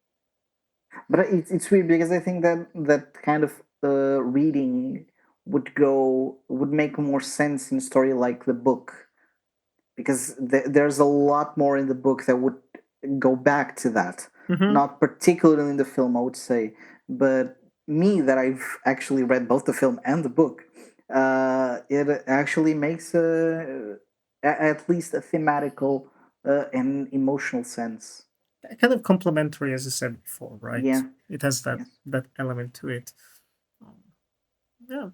But it's weird because I think that that kind of reading would make more sense in a story like the book, because there's a lot more in the book that would go back to that. Hmm. Not particularly in the film, I would say, but me that I've actually read both the film and the book, it actually makes at least a thematical and emotional sense. Kind of complementary, as I said before, right? Yeah. It has Yes. that element to it. Um, yeah,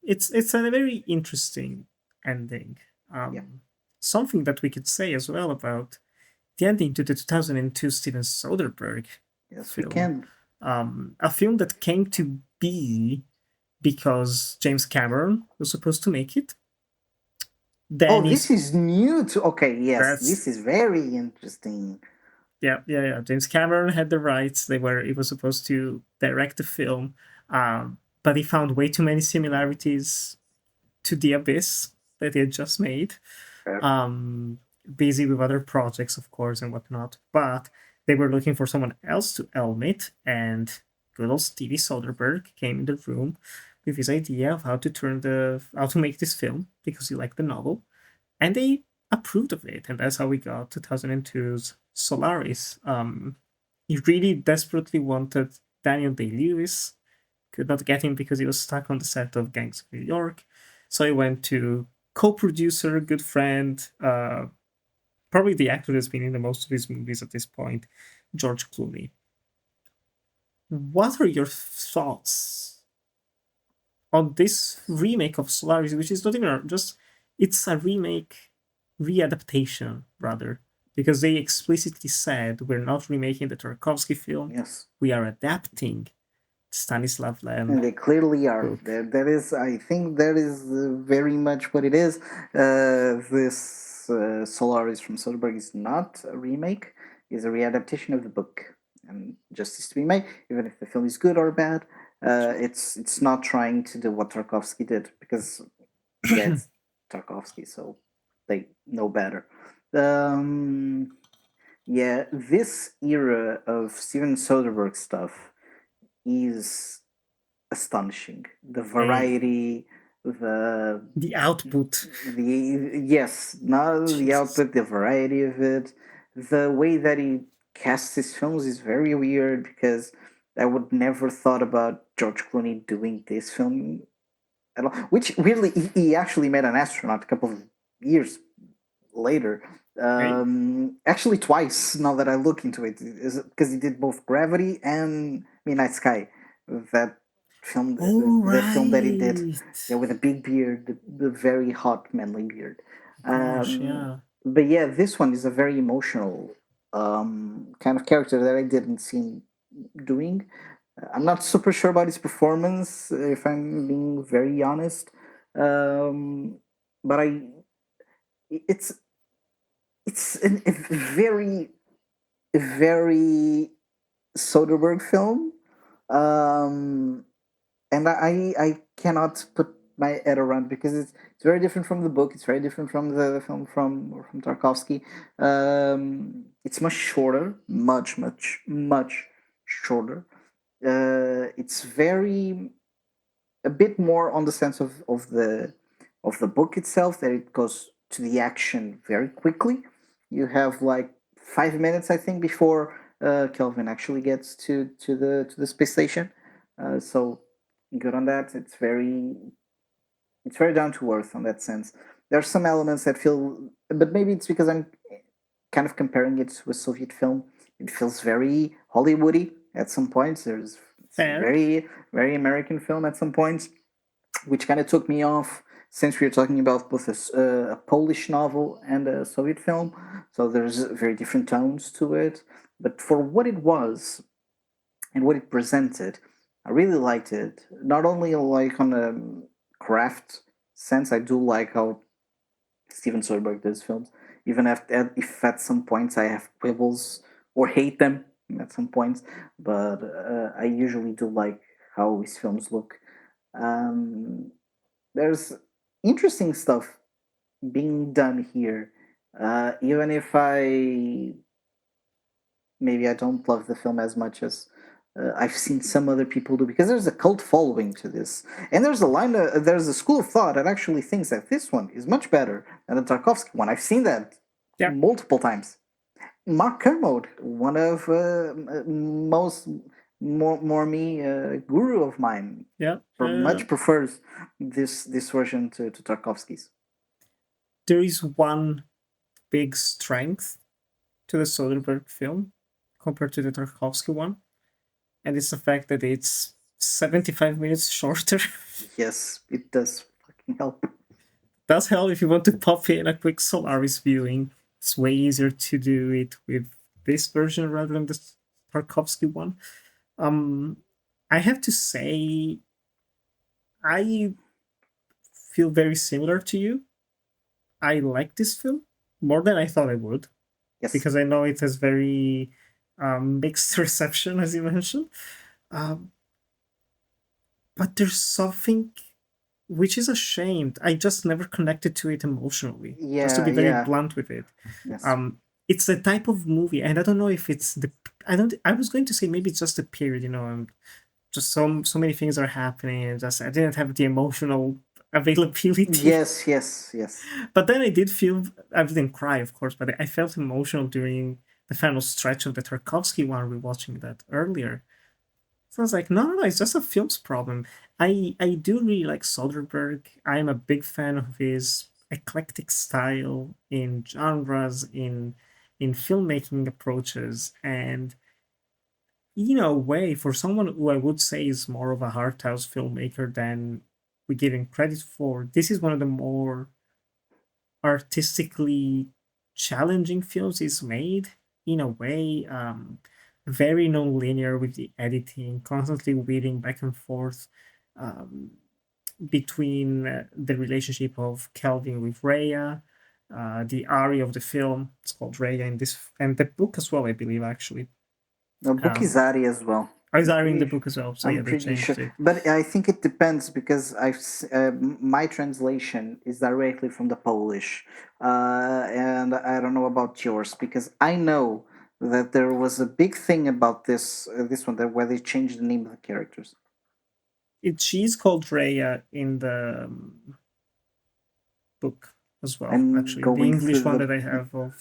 it's a very interesting ending. Yeah. Something that we could say as well about the ending to the 2002 Steven Soderbergh Yes, we film, can. a film that came to be because James Cameron was supposed to make it. Oh, Then this he's is new to. Okay, yes, that's this is very interesting. yeah. James Cameron had the rights. He was supposed to direct the film, but he found way too many similarities to The Abyss that he had just made. Uh, Um, Busy with other projects, of course, and whatnot. But they were looking for someone else to helm it, and good old Stevie Soderbergh came in the room with his idea of how to make this film because he liked the novel, and they approved of it, and that's how we got 2002's Solaris. He really desperately wanted Daniel Day Lewis, could not get him because he was stuck on the set of Gangs of New York. So he went to co-producer, good friend, probably the actor that's been in the most of his movies at this point, George Clooney. What are your thoughts on this remake of Solaris, which is not even just it's a remake, readaptation rather, because they explicitly said we're not remaking the Tarkovsky film, yes, we are adapting Stanisław and Lem they clearly are. book. That is, I think, that is very much what it is. This Solaris from Soderbergh is not a remake; is a readaptation of the book. And justice to be made, even if the film is good or bad, it's not trying to do what Tarkovsky did, because yeah, it's Tarkovsky, so they know better. Um, yeah, this era of Steven Soderbergh stuff is astonishing. The Hey, variety, the the output. the yes, not the Jesus. output, the variety of it, the way that he casts his films is very weird, because I would never thought about George Clooney doing this film at all. Which really, he actually made an astronaut a couple of years later. Hey. Actually, twice. Now that I look into it, is because he did both Gravity and Midnight Sky. That film, Oh the film that he did, right. yeah, with a big beard, the very hot manly beard. Gosh, Um, yeah. but yeah, this one is a very emotional kind of character that I didn't see him doing. I'm not super sure about his performance, if I'm being very honest. But it's a very Soderbergh film, um, and I cannot put my head around, because it's very different from the book. It's very different from the film from Tarkovsky. It's much shorter, much shorter. It's very a bit more on the sense of the book itself, that it goes to the action very quickly. You have like 5 minutes, I think, before Kelvin actually gets to the space station. So good on that. It's very down to earth on that sense. There are some elements that feel, but maybe it's because I'm kind of comparing it to a Soviet film. It feels very Hollywoody at some points. It's a Fair. very American film at some points, which kind of took me off since we were talking about both a Polish novel and a Soviet film. So there's very different tones to it. But for what it was and what it presented, I really liked it. Not only like on a craft sense, I do like how Steven Soderbergh does films. Even if at some points I have quibbles or hate them at some points, but I usually do like how his films look. Um, there's interesting stuff being done here. Even if maybe I don't love the film as much as I've seen some other people do, because there's a cult following to this, and there's a school of thought that actually thinks that this one is much better than the Tarkovsky one. I've seen that Yeah. multiple times. Mark Kermode, one of most more me guru of mine, Yeah. much prefers this version to Tarkovsky's. There is one big strength to the Soderbergh film compared to the Tarkovsky one, and it's the fact that it's 75 minutes shorter. Yes, it does fucking help. Does help if you want to pop in a quick Solaris viewing. It's way easier to do it with this version rather than the Tarkovsky one. I have to say, I feel very similar to you. I like this film more than I thought I would. Yes. Because I know it has very mixed reception, as you mentioned. But there's something which is a shame. I just never connected to it emotionally. Just to be very blunt with it. Yes. It's the type of movie, and I don't know if it's the. I was going to say maybe it's just the period. Just so many things are happening, and just I didn't have the emotional availability. Yes. But then I didn't cry, of course, but I felt emotional during the final stretch of the Tarkovsky one. Rewatching that earlier, so I was like, no, it's just a film's problem. I do really like Soderbergh. I'm a big fan of his eclectic style in genres, in filmmaking approaches, and in a way, for someone who I would say is more of a art house filmmaker than we give him credit for, this is one of the more artistically challenging films he's made, in a way. Very non-linear with the editing, constantly weaving back and forth um, between the relationship of Kelvin with Rhea, the Ari of the film. It's called Rhea in this, and the book as well, I believe, actually. The book is Ari as well. Is Ari in the book as well? So I'm pretty sure. But I think it depends, because my translation is directly from the Polish, and I don't know about yours, because I know that there was a big thing about this one, that where they changed the name of the characters. She's called Rhea in the book as well. Actually, the English one that I have of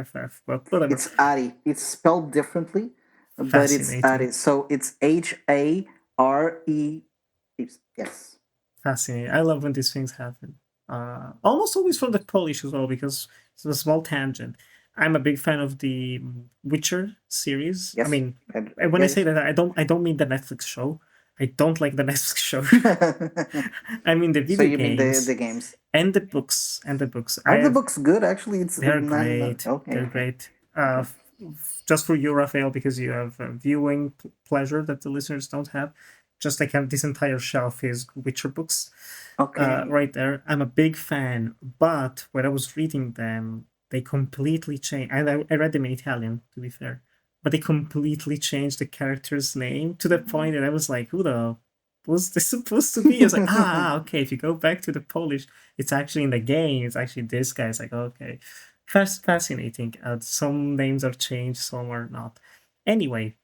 FF, but whatever. It's Ari. It's spelled differently, but it's Ari. So it's HARE. Yes. Fascinating. I love when these things happen. Almost always from the Polish as well, because it's a small tangent. I'm a big fan of the Witcher series. Yes. I mean, when I say that, I don't mean the Netflix show. I don't like the Netflix show. I mean the video so you games. Mean the games and the books Are the books good? Actually, they're great. Okay. They're great. Just for you, Rafael, because you have viewing pleasure that the listeners don't have. Just like this entire shelf is Witcher books. Okay. Right there. I'm a big fan, but when I was reading them, they completely changed. And I read them in Italian, to be fair, but they completely changed the character's name to the point that I was like, who the was this supposed to be? I was like, okay, if you go back to the Polish, it's actually in the game. It's actually this guy. It's like, okay. Fascinating. Some names are changed, some are not. Anyway,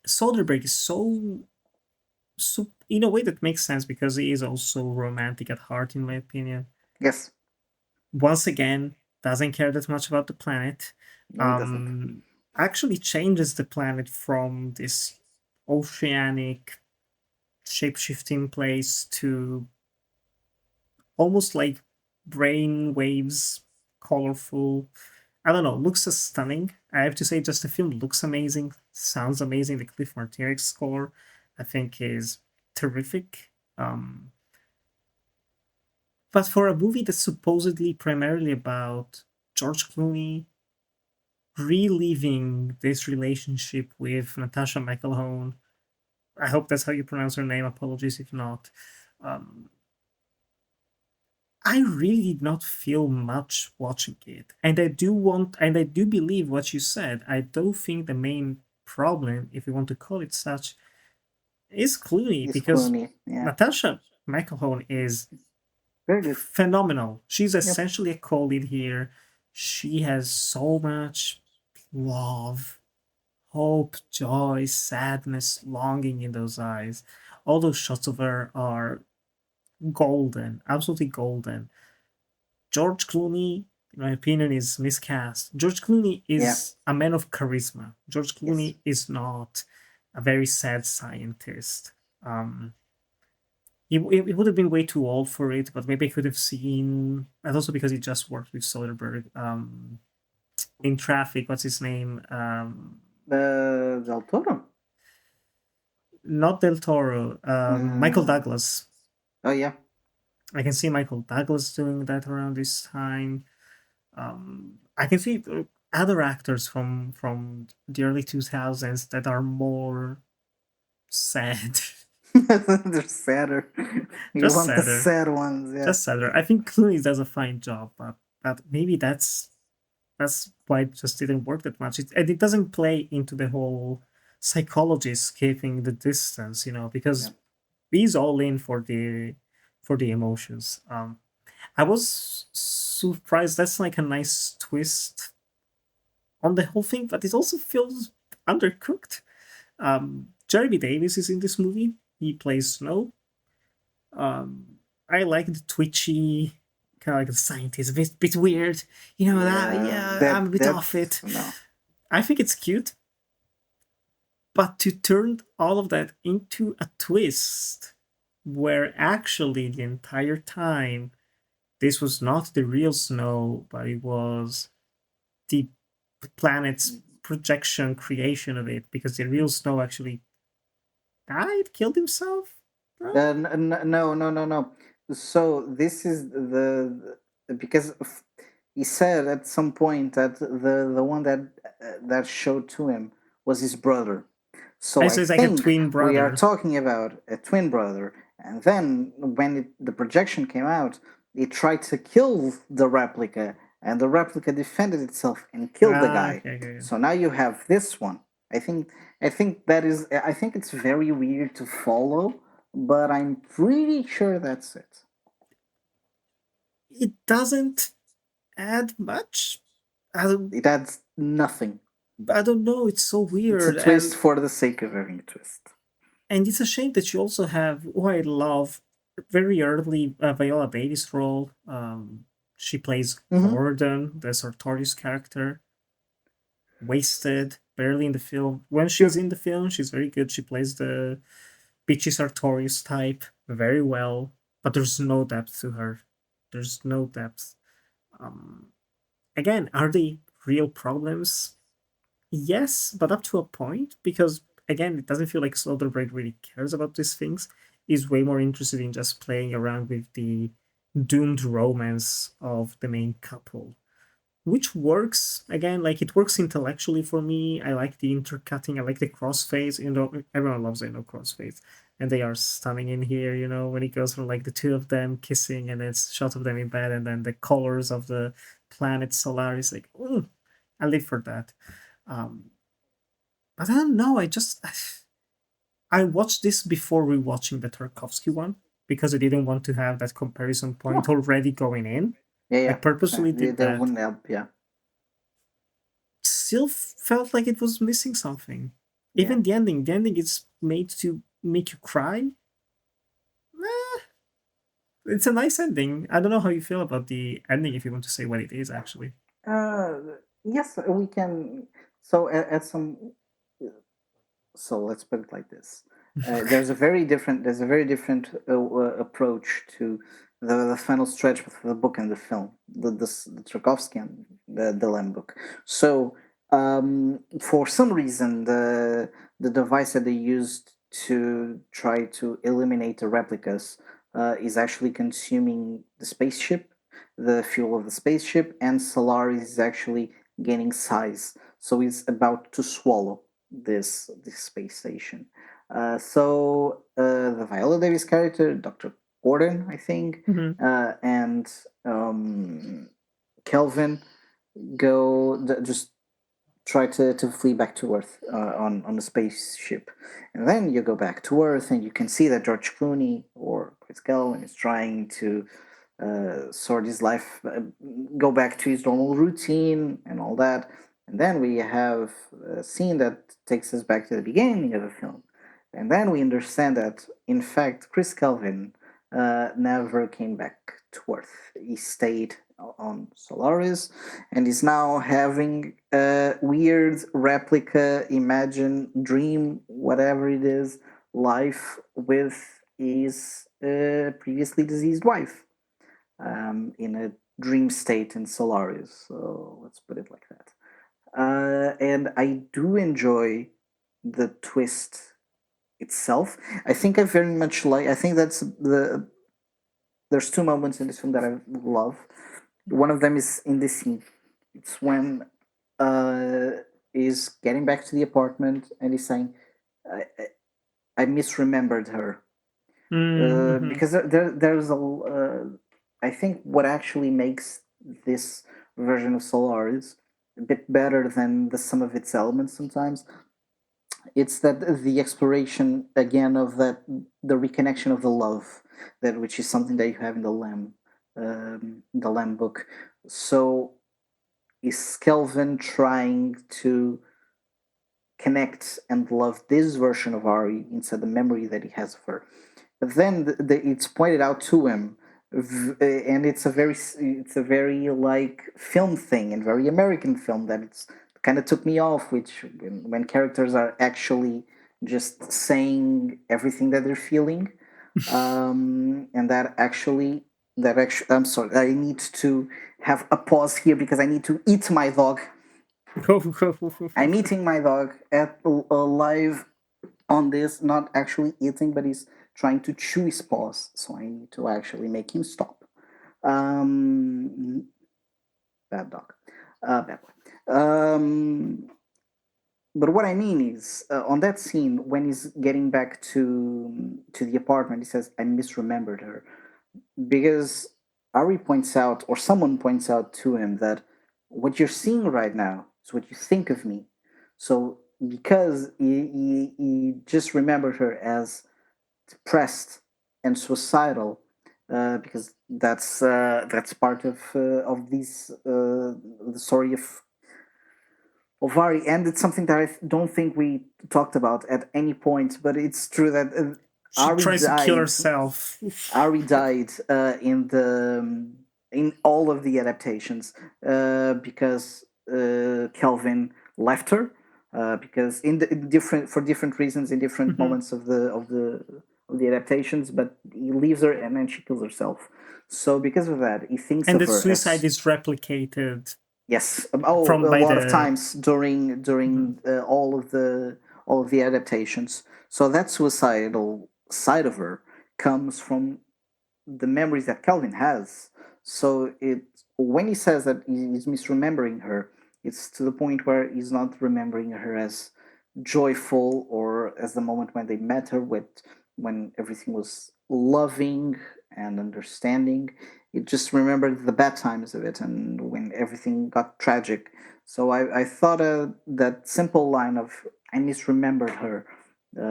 Soderbergh is so in a way that makes sense, because he is also romantic at heart, in my opinion. Yes. Once again, doesn't care that much about the planet. No, it doesn't. um, actually changes the planet from this oceanic shape-shifting place to almost like brain waves, colorful. I don't know, looks stunning. I have to say, just the film looks amazing, sounds amazing. The Cliff Martinez score, I think, is terrific. Um, but for a movie that's supposedly primarily about George Clooney reliving this relationship with Natasha McElhone, I hope that's how you pronounce her name. Apologies if not. Um, I really did not feel much watching it. And I do believe what you said. I do think the main problem, if you want to call it such, is Clooney, It's because Clooney. Yeah, Natasha McElhone is very good. phenomenal. She's Yep. essentially a co-lead here. She has so much love, hope, joy, sadness, longing in those eyes. All those shots of her are golden, absolutely golden. George Clooney, in my opinion, is miscast. George Clooney Yeah. is a man of charisma. George Yes. Clooney is not a very sad scientist. Um, he would have been way too old for it, but maybe I could have seen. And also because he just worked with Soderbergh. In Traffic, what's his name? Del Toro. Not Del Toro. Michael Uh, Douglas. oh yeah. I can see Michael Douglas doing that around this time. I can see other actors from the early 2000s that are more sad, They're sadder. You just want the sadder, sad ones, yeah. just sadder. I think Clooney does a fine job, but maybe that's why it just didn't work that much. And it doesn't play into the whole psychologist keeping the distance, Yeah. because he's all in for the emotions. I was surprised. That's like a nice twist on the whole thing, but it also feels undercooked. Jeremy Davis is in this movie. He plays Snow. I like the twitchy, kind of like the scientist, a bit weird. That, Yeah. yeah, I'm a That bit off that's it. no. I think it's cute, but to turn all of that into a twist where actually the entire time this was not the real Snow, but it was the planet's projection creation of it, because the real Snow actually died, killed himself. No, no, no, no. So this is because he said at some point that the one that showed to him was his brother. So I So it's like a think twin we are brother. talking about a twin brother. And then when the projection came out, it tried to kill the replica, and the replica defended itself and killed the Ah, guy. okay, okay. So now you have this one. I think it's very weird to follow, but I'm pretty sure that's it. It doesn't add much. It adds nothing. I don't know. It's so It's a weird, twist for the sake of having a twist. and it's a shame that you also have, who I love, very early Viola Davis role. She plays Mm-hmm. Gordon, the Sartorius character. Wasted, barely in the film. When she's Yep. in the film, she's very good. She plays the bitchy Sartorius type very well, but there's no depth to her. There's no depth. Um, Again, are they real problems? Yes, but up to a point, because again, it doesn't feel like Soderbergh really cares about these things. He's way more interested in just playing around with the doomed romance of the main couple, which works. Again, like, it works intellectually for me. I like the intercutting. I like the crossfades. Everyone loves crossfades, and they are stunning in here. When it goes from like the two of them kissing, and then it's shot of them in bed, and then the colors of the planet Solaris. Like, I live for that. Um, but I don't know. I watched this before rewatching the Tarkovsky one, because I didn't want to have that comparison point Oh, already going in. yeah, I yeah. purposely did That that. wouldn't help. Yeah, Still felt like it was missing something. yeah. Even the ending is made to make you cry. It's a nice ending. I don't know how you feel about the ending, if you want to say what it is, actually. Uh, Yes, we can. So at some, so let's put it like this. There's a very different approach to the final stretch of the book and the film, the Tarkovsky and the Lem book. So for some reason, the device that they used to try to eliminate the replicas is actually consuming the spaceship, the fuel of the spaceship, and Solaris is actually gaining size. So it's about to swallow this space station. The Viola Davis character, Dr. Gordon, I think, Mhm. and Kelvin just try to flee back to Earth on the spaceship, and then you go back to Earth, and you can see that George Clooney or Chris Kelvin is trying to sort his life, go back to his normal routine and all that. And then we have a scene that takes us back to the beginning of the film. And then we understand that, in fact, Chris Kelvin never came back to Earth. He stayed on Solaris and is now having a weird replica, imagine, dream, whatever it is, life with his previously deceased wife in a dream state in Solaris. So let's put it like that. And I do enjoy the twist itself. I think I very much like. I think that's the. There's two moments in this film that I love. One of them is in this scene. It's when uh is getting back to the apartment and he's saying, I misremembered her Mhm. because there's I think what actually makes this version of Solaris a bit better than the sum of its elements sometimes, it's that the exploration again of that, the reconnection of the love, that which is something that you have in the Lamb book. So is Kelvin trying to connect and love this version of Ari instead of the memory that he has of her? But then it's pointed out to him, and it's a very like film thing and very American film that it's kind of took me off, which when characters are actually just saying everything that they're feeling, and that actually I'm sorry, I need to have a pause here because I need to eat my dog. Go, go, go, go, I'm go. eating my dog at live on this, not actually eating, but he's trying to chew his paws. So I need to actually make him stop. Um, Bad dog. Bad boy. But what I mean is, on that scene, when he's getting back to the apartment, he says, "I misremembered her," because Ari points out, or someone points out to him that what you're seeing right now is what you think of me. So because he just remembered her as depressed and suicidal, because that's part of these the story of Ari, and it's something that don't think we talked about at any point, but it's true that She Ari tries to kill died. herself. Ari died in all of the adaptations because Kelvin left her because in different for different reasons in different Mhm. moments of the adaptations, but he leaves her and then she kills herself. So because of that, he thinks And of the her suicide as is replicated yes. Oh, from a by lot of the. times during Mhm. all of the adaptations. So that suicidal side of her comes from the memories that Calvin has. So it when he says that he's misremembering her, it's to the point where he's not remembering her as joyful or as the moment when they met her with when everything was loving and understanding. He just remembered the bad times of it and when everything got tragic. So I thought that simple line of I misremembered her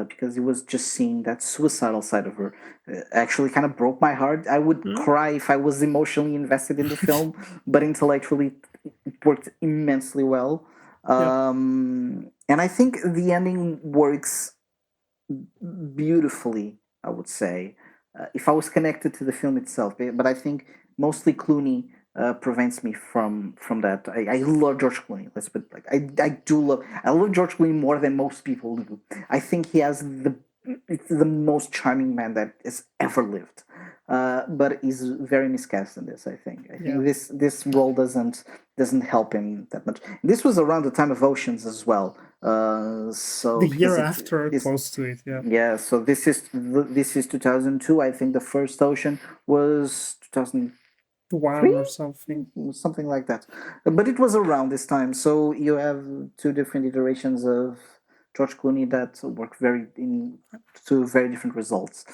because he was just seeing that suicidal side of her actually kind of broke my heart. I would Hmm? cry if I was emotionally invested in the film, but intellectually it worked immensely well. Yep. And I think the ending works beautifully, I would say, if I was connected to the film itself. But I think mostly Clooney prevents me from that. I love George Clooney. Let's put it like I love George Clooney more than most people do. I think he has the most charming man that has ever lived. But he's very miscast in this. I Yeah. think this role doesn't help him that much. This was around the time of Oceans as well. The So year because after, it's close to it, yeah. yeah. So this is 2002. I think the first Ocean was 2003, One or something. something like that. But it was around this time. So you have two different iterations of George Clooney that work very in two very different results.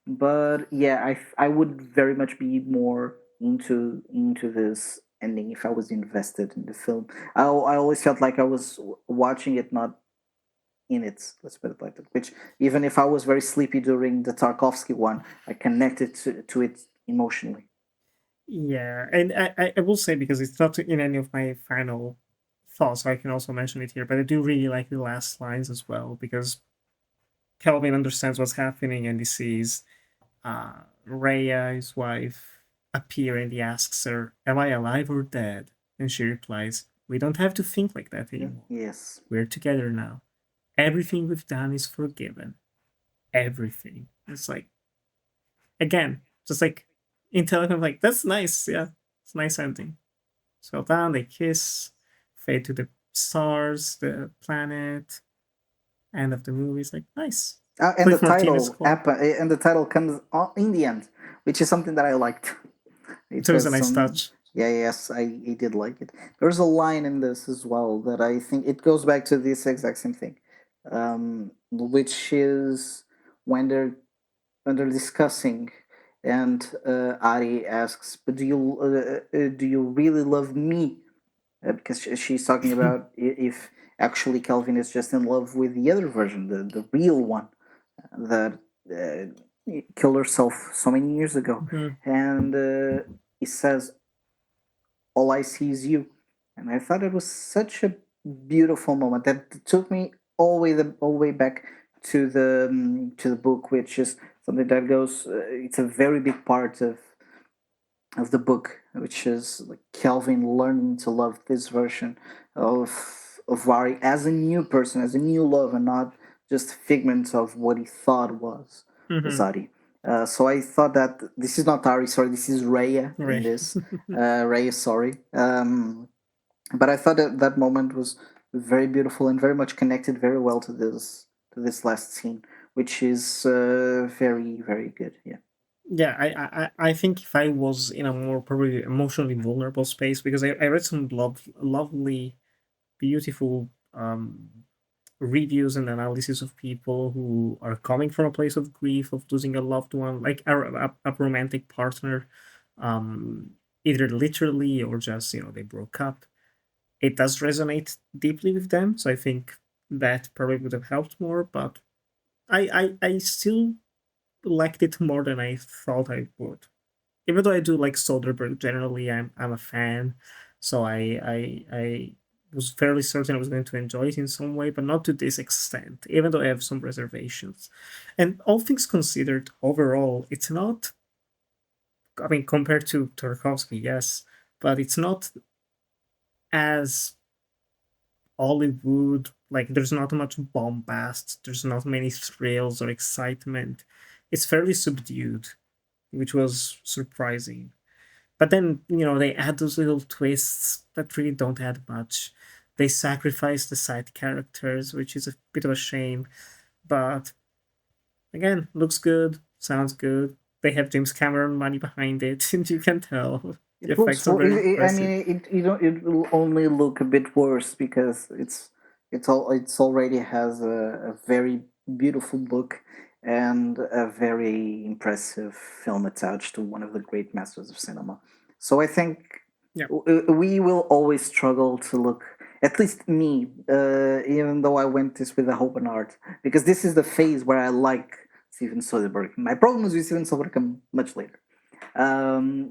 But yeah, I would very much be more into this ending if I was invested in the film. I always felt like I was watching it, not in it. Let's put it like that. Which even if I was very sleepy during the Tarkovsky one, I connected to it emotionally. Yeah, and I will say, because it's not in any of my final thoughts, so I can also mention it here, but I do really like the last lines as well, because Kelvin understands what's happening and he sees Rhea, his wife, appear, and he asks her, "Am I alive or dead?" And she replies, "We don't have to think like that anymore. Yes. We're together now. Everything we've done is forgiven. Everything." It's like, again, just like in Telecom, like, that's nice. Yeah, it's a nice ending. So down, they kiss, fade to the stars, the planet, end of the movie. It's like, nice. And the Cliff Martinez title score. and the title comes in the end, which is something that I liked. It So it's a has nice some. touch. Yeah, yes, I did like it. There's a line in this as well that I think it goes back to this exact same thing, which is when they're discussing, and Ari asks, "But do you really love me?" Because she's talking about if actually Kelvin is just in love with the other version, the real one that killed herself so many years ago, Mhm. and he says, "All I see is you," and I thought it was such a beautiful moment that took me all the way back to the book, which is something that goes. It's a very big part of the book, which is like Kelvin learning to love this version of Vari as a new person, as a new love, and not just figments of what he thought was Mhm. Ari. So I thought that this is not Ari, sorry, this is Raya in Right. this. Raya, sorry. But I thought that that moment was very beautiful and very much connected very well to this last scene, which is very very good. Yeah. Yeah, I think if I was in a more probably emotionally vulnerable space, because I read some lovely, beautiful reviews and analysis of people who are coming from a place of grief of losing a loved one, like a romantic partner, um, either literally or just, they broke up. It does resonate deeply with them, so I think that probably would have helped more. But I still liked it more than I thought I would. Even though I do like Soderbergh generally, I'm a fan, so I was fairly certain I was going to enjoy it in some way, but not to this extent. Even though I have some reservations, and all things considered, overall, it's not. I mean, compared to Tarkovsky, yes, but it's not as Hollywood. Like, there's not much bombast. There's not many thrills or excitement. It's fairly subdued, which was surprising. But then, they add those little twists that really don't add much. They sacrifice the side characters, which is a bit of a shame. But again, looks good, sounds good. They have James Cameron money behind it, and you can tell the It looks. effects are very I mean, impressive. it will only look a bit worse because it's already has a very beautiful book and a very impressive film attached to one of the great masters of cinema. So I think Yeah. we will always struggle to look. At least me, even though I went this with a open heart, because this is the phase where I like Steven Soderbergh. My problems with Steven Soderbergh come much later,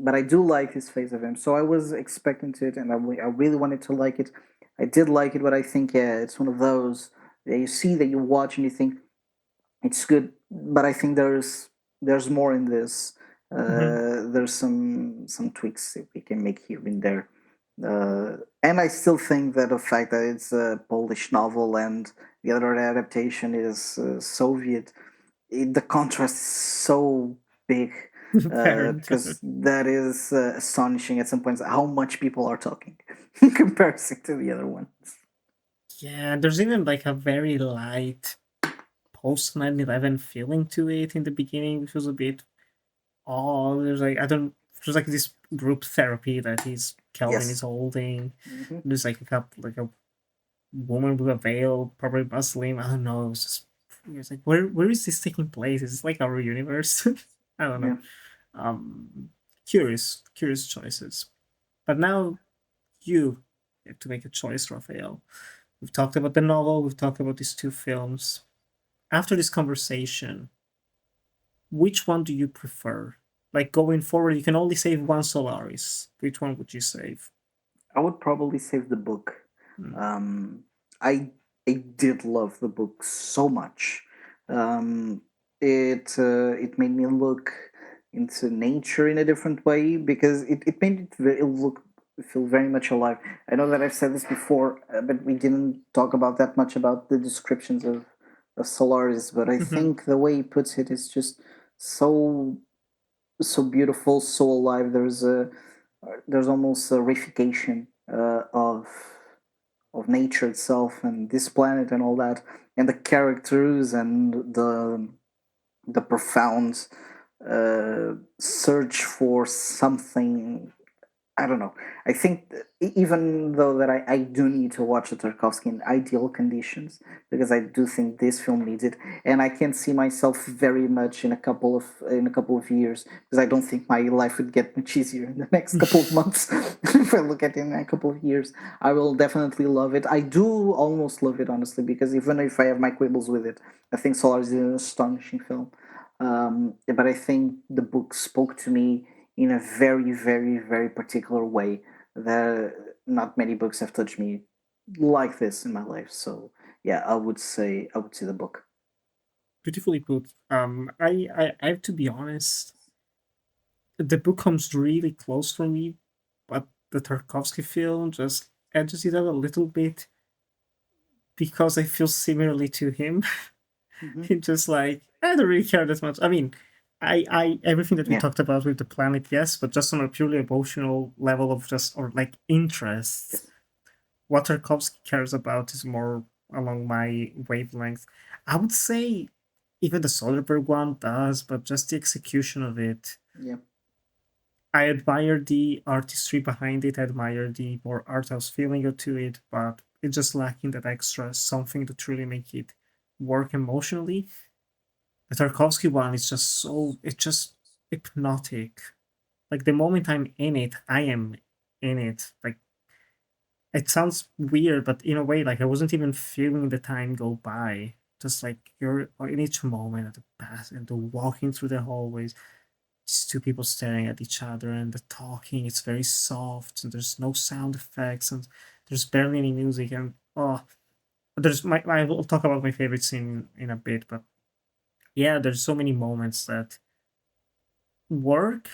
but I do like his face of him. So I was expecting to it, and I really wanted to like it. I did like it, but I think yeah, it's one of those that you see that you watch and you think it's good, but I think there's more in this. Hmm. There's some tweaks that we can make here and there. And I still think that the fact that it's a Polish novel and the other adaptation is Soviet, the contrast is so big, Parent. because that is astonishing at some points how much people are talking in comparison to the other ones. Yeah, there's even like a very light post 9/11 feeling to it in the beginning, which was a bit odd. There's like I don't. There's like this group therapy that he's Kelvin is Yes. holding. Hmm. There's like a couple, like a woman with a veil, probably Muslim. I don't know. It's like where is this taking place? Is this like our universe? I don't know. Yeah. Curious choices. But now you have to make a choice, Rafael. We've talked about the novel. We've talked about these two films. After this conversation, which one do you prefer? Like going forward, you can only save one Solaris. Which one would you save? I would probably save the book. Hmm. Um, I did love the book so much. Um, it made me look into nature in a different way because it made it look feel very much alive. I know that I've said this before, but we didn't talk about that much about the descriptions of Solaris. But I Mhm. think the way he puts it is just so so beautiful, so alive. There's almost a reification of nature itself and this planet and all that, and the characters and the profound search for something. I don't know. I think even though that I do need to watch a Tarkovsky in ideal conditions because I do think this film needs it, and I can see myself very much in a couple of years because I don't think my life would get much easier in the next couple of months. If I look at it in a couple of years, I will definitely love it. I do almost love it honestly because even if I have my quibbles with it, I think Solaris is an astonishing film. But I think the book spoke to me in a very, very, very particular way that not many books have touched me like this in my life. So yeah, I would say the book. Beautifully put. I have to be honest. The book comes really close for me, but the Tarkovsky film just edges it out a little bit because I feel similarly to him. Hmm. It's just like I don't really care that much. I mean, I everything that we Yeah. talked about with the planet, yes, but just on a purely emotional level of just or like interest. Yes. What Tarkovsky cares about is more along my wavelength. I would say even the Soderbergh one does, but just the execution of it. Yeah. I admire the artistry behind it. I admire the more art house feeling to it, but it's just lacking that extra something to truly make it work emotionally. The Tarkovsky one is just so it's just hypnotic. Like the moment I'm in it, I am in it. Like it sounds weird, but in a way, like I wasn't even feeling the time go by. Just like you're in each moment at the pass and the walking through the hallways, these two people staring at each other and the talking. It's very soft and there's no sound effects and there's barely any music. And oh, there's my I will talk about my favorite scene in a bit, but yeah, there's so many moments that work.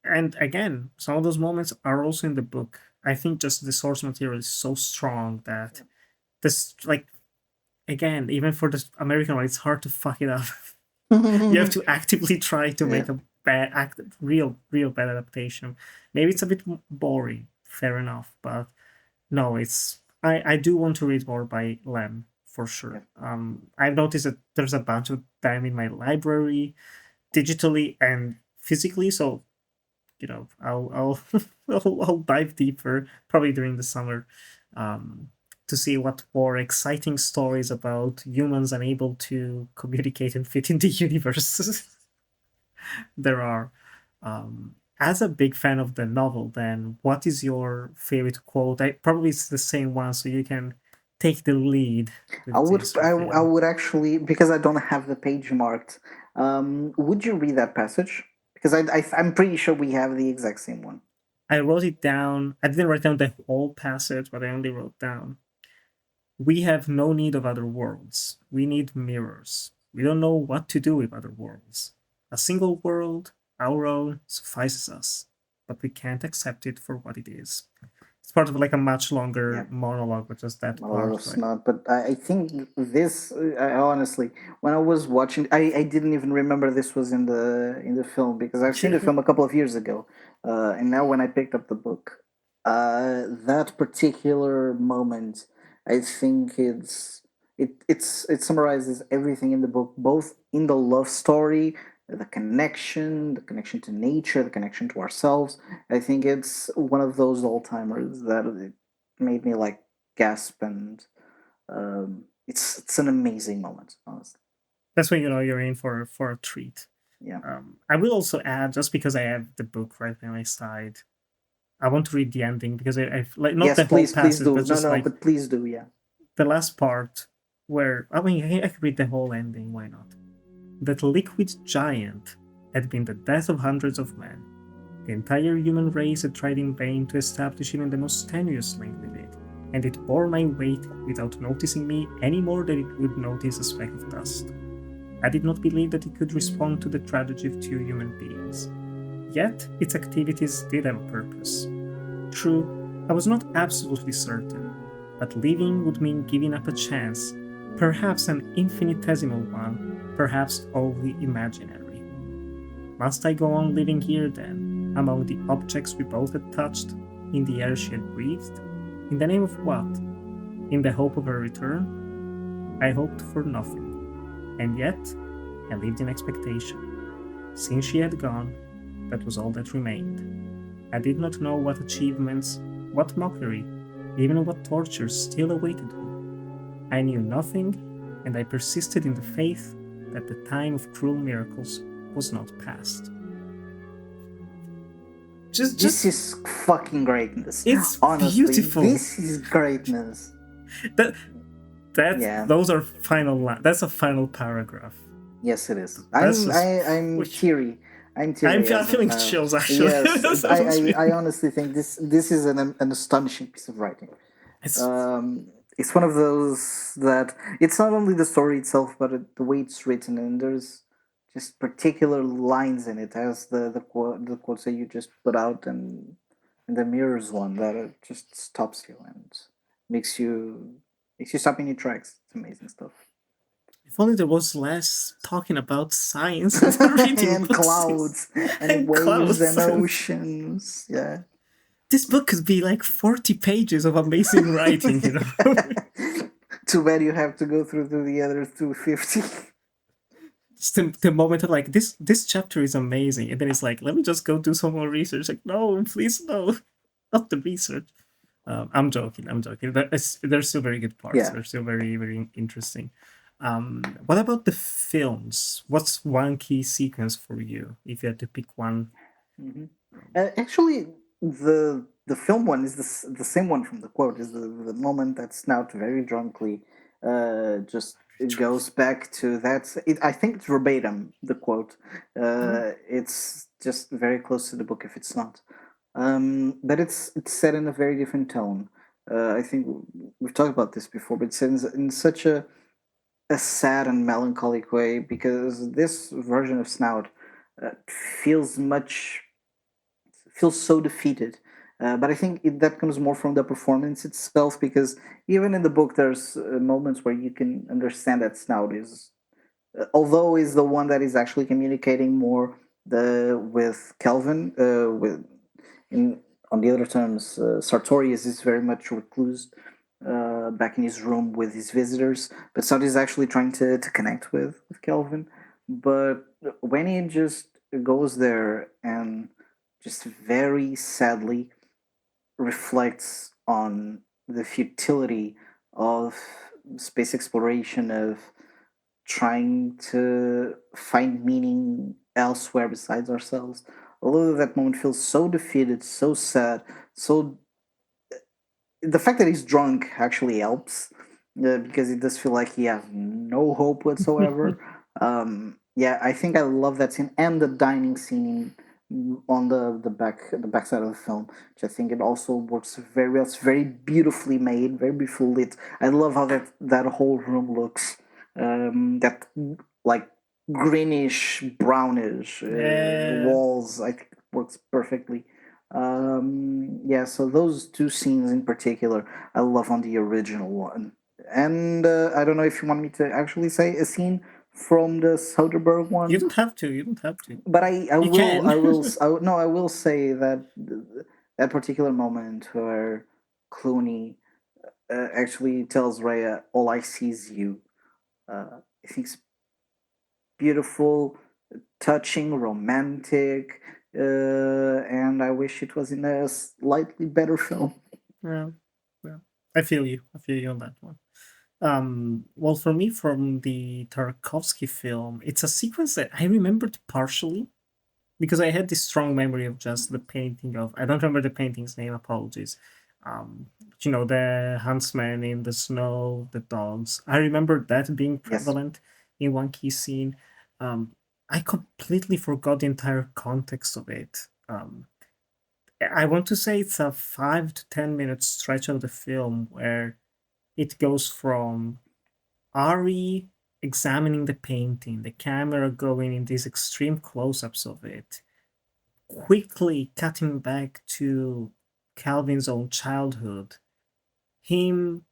And again, some of those moments are also in the book. I think just the source material is so strong that this like again, even for the American one, it's hard to fuck it up. You have Yeah. to actively try to make Yeah. a real bad adaptation. Maybe it's a bit boring, fair enough, but no, it's I do want to read more by Lem for sure. I've noticed that there's a bunch of them in my library, digitally and physically. So I'll I'll dive deeper probably during the summer, um, to see what more exciting stories about humans unable to communicate and fit in the universe there are. As a big fan of the novel, then what is your favorite quote? I probably it's the same one, so you can take the lead with this, I Raphael. would actually because I don't have the page marked. Would you read that passage? Because I'm pretty sure we have the exact same one. I wrote it down. I didn't write down the whole passage, but I only wrote down, "We have no need of other worlds. We need mirrors. We don't know what to do with other worlds. A single world, Our own suffices us, but we can't accept it for what it is. It's part of like a much Yeah, longer monologue, but just that a lot part, of right? snot. But I think this, I honestly, when I was watching, I didn't even remember this was in the film because I've seen the film a couple of years ago, and now when I picked up the book, that particular moment, I think it summarizes everything in the book, both in the love story, the connection to nature, the connection to ourselves. I think it's one of those old timers that it made me like gasp, and it's an amazing moment, honestly. That's when you know you're in for a treat. Yeah. I will also add, just because I have the book right by my side, I want to read the ending because I've like not Yes, the whole please passage, do. but No, just no, like but please do. Yeah. the last part where I mean I could read the whole ending. Why not? That liquid giant had been the death of hundreds of men. The entire human race had tried in vain to establish even the most tenuous link with it, and it bore my weight without noticing me any more than it would notice a speck of dust. I did not believe that it could respond to the tragedy of two human beings. Yet, its activities did have a purpose. True, I was not absolutely certain, but living would mean giving up a chance, perhaps an infinitesimal one, perhaps wholly imaginary. Must I go on living here then, among the objects we both had touched, in the air she had breathed? In the name of what? In the hope of her return? I hoped for nothing, and yet I lived in expectation. Since she had gone, that was all that remained. I did not know what achievements, what mockery, even what tortures still awaited me. I knew nothing, and I persisted in the faith that the time of cruel miracles was not past. This Just is fucking greatness. it's Honestly, beautiful. this is greatness. That Yeah. those are final that's a final paragraph. Yes, it is. That's just I'm teary. I'm teary I'm as of feeling now. chills actually. Yes, I was I reading. honestly think this is an astonishing piece of writing. It's Um, it's one of those that it's not only the story itself, but the way it's written, and there's just particular lines in it, as the quotes that you just put out, and the mirrors one that it just stops you and makes you makes you stop in your tracks. It's amazing stuff. if only there was less talking about science and reading And books clouds and and waves clouds and and oceans. Yeah. this book could be like 40 pages of amazing writing, you know. Too bad you have to go through to the other 250. Just the moment of like this chapter is amazing, and then it's like, let me just go do some more research. Like, no, please no, not the research. I'm joking. I'm joking. There's still very good parts. Yeah. They're still very, very interesting. What about the films? What's one key sequence for you if you had to pick one? Hmm. Actually, the film one is the same one from the quote. Is the moment that Snout very drunkly just it goes back to that. I think it's verbatim the quote. Oh, It's just very close to the book if it's not. But it's set in a very different tone. I think we've talked about this before, but it's in such a sad and melancholic way because this version of Snout feels much feels so defeated. But I think that comes more from the performance itself because even in the book, there's moments where you can understand that Snout is, although is the one that is actually communicating more with Kelvin. With in on the other terms, Sartorius is very much recluse back in his room with his visitors, but Snout is actually trying to connect with Kelvin. But when he just goes there and just very sadly reflects on the futility of space exploration, of trying to find meaning elsewhere besides ourselves. Although that moment feels so defeated, so sad, so the fact that he's drunk actually helps because it does feel like he has no hope whatsoever. Yeah, I think I love that scene and the dining scene on the back side of the film, which I think it also works very well. It's very beautifully made, very beautifully lit. I love how that whole room looks. That like greenish, brownish Yeah. walls. I think works perfectly. Yeah, so those two scenes in particular, I love on the original one. And I don't know if you want me to actually say a scene from the Soderbergh You one, don't have to. You don't have to. but You can. no, I will say that that particular moment where Clooney actually tells Rhea, "All I see is you." I think it's beautiful, touching, romantic, and I wish it was in a slightly better film. Yeah. Yeah. I feel you. I feel you on that one. Well, for me, from the Tarkovsky film, it's a sequence that I remembered partially because I had this strong memory of just the painting of. I don't remember the painting's name. Apologies. But, the huntsman in the snow, the dogs. I remember that being Yes. prevalent in one key scene. Um, I completely forgot the entire context of it. I want to say it's a 5 to 10 minute stretch of the film where it goes from Ari examining the painting, the camera going in these extreme close ups of it, quickly cutting back to Calvin's own childhood, him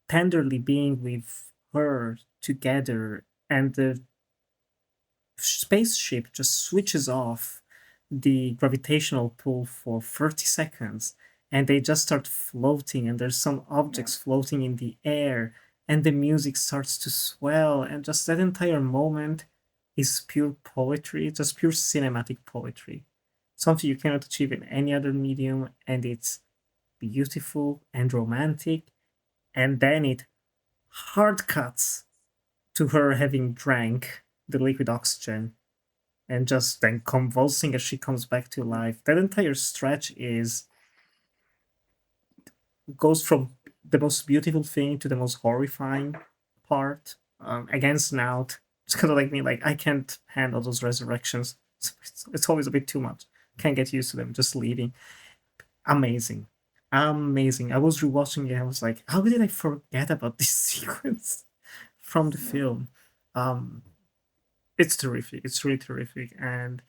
tenderly being with her together, and the spaceship just switches off the gravitational pull for 30 seconds and they just start floating and there's some Yeah. objects floating in the air and the music starts to swell and just that entire moment is pure poetry, just pure cinematic poetry, something you cannot achieve in any other medium, and it's beautiful and romantic. And then it hard cuts to her having drank the liquid oxygen and just then convulsing as she comes back to life. That entire stretch is goes from the most beautiful thing to the most horrifying part. Against Snout, it's kind of like me, like I can't handle those resurrections. It's always a bit too much. Can't get used to them. Just leaving. Amazing, amazing. I was rewatching it. I was like, how did I forget about this sequence from the film? Um, it's terrific. It's really terrific, and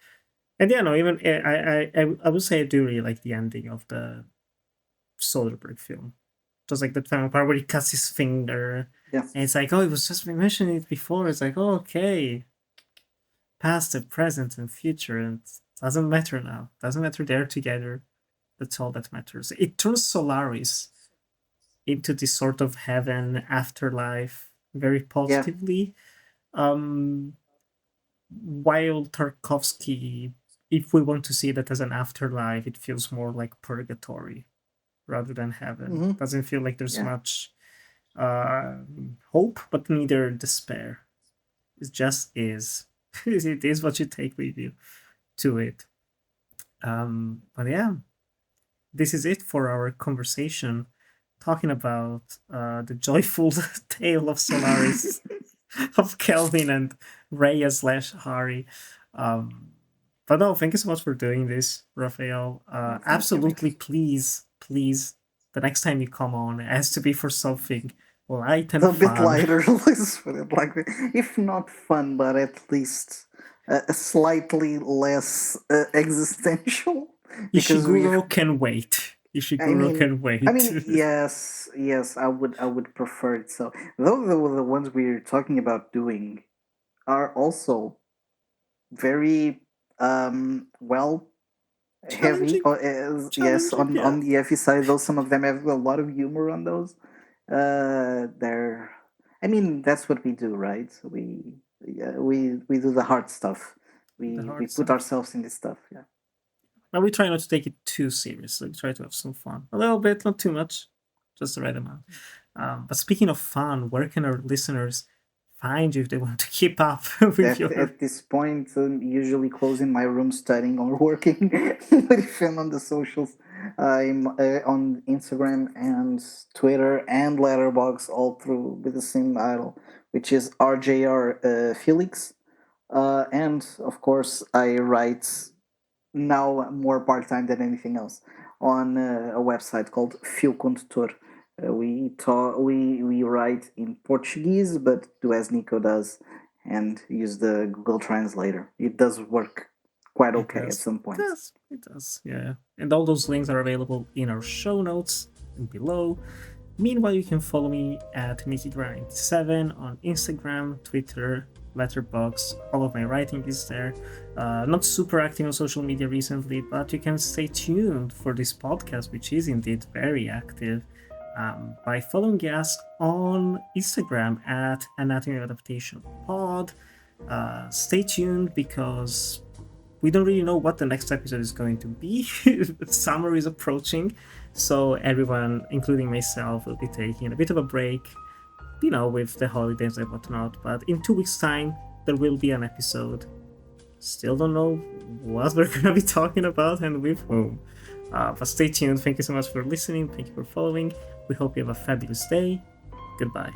yeah, no, even I would say I do really like the ending of the Soderbergh film. Just like that final part where he cuts his finger, Yeah. and it's like, oh, it was just we mentioned it before. It's like, oh, okay, past, and present, and future, and it doesn't matter now. Doesn't matter. They're together. That's all that matters. It turns Solaris into this sort of heaven afterlife very Yeah. positively. Um, while Tarkovsky, if we want to see that as an afterlife, it feels more like purgatory rather than heaven. Hmm. Doesn't feel like there's Yeah. much hope, but neither despair. It just is. It is what you take with you to it. But yeah, this is it for our conversation, talking about the joyful tale of Solaris, of Kelvin and Rhea slash Hari. Um, but no, thank you so much for doing this, Rafael. No, thank you. Absolutely, please, please, the next time you come on, it has to be for something light and A bit fun. lighter, let's put it like that. If not fun, but at least slightly less existential. Because we Ishiguro can wait. I Ishiguro mean, can wait. yes, yes, I would prefer it. So, though the ones we're talking about doing are also very well heavy, Challenging, or yes, challenging, yeah. on the heavy side. Though some of them have a lot of humor on those. They're, I mean, that's what we do, right? We do the hard stuff. The We hard put stuff. ourselves in this stuff. Yeah. But we try not to take it too seriously. We try to have some fun. A little bit, not too much, just the right amount. But speaking of fun, where can our listeners find you if they want to keep up with your. At this point, I'm usually closing my room studying or working. But if I'm on the socials, I'm on Instagram and Twitter and Letterbox, all through with the same title, which is RJR Felix. And of course, I write now more part time than anything else on a website called Fio Condutor. We write in Portuguese, but do as Nico does and use the Google Translator. It does work quite okay at some It point. does. It does. Yeah. And all those links are available in our show notes and below. Meanwhile, you can follow me at MickeyGrind7 on Instagram, Twitter, Letterboxd. All of my writing is there. Not super active on social media recently, but you can stay tuned for this podcast, which is indeed very active, by following us on Instagram at Anatomy of Adaptation Pod. Stay tuned because we don't really know what the next episode is going to be. Summer is approaching, so everyone, including myself, will be taking a bit of a break, with the holidays and whatnot. But in 2 weeks' time, there will be an episode. Still don't know what we're gonna be talking about and with whom. But stay tuned. Thank you so much for listening. Thank you for following. We hope you have a fabulous day. Goodbye.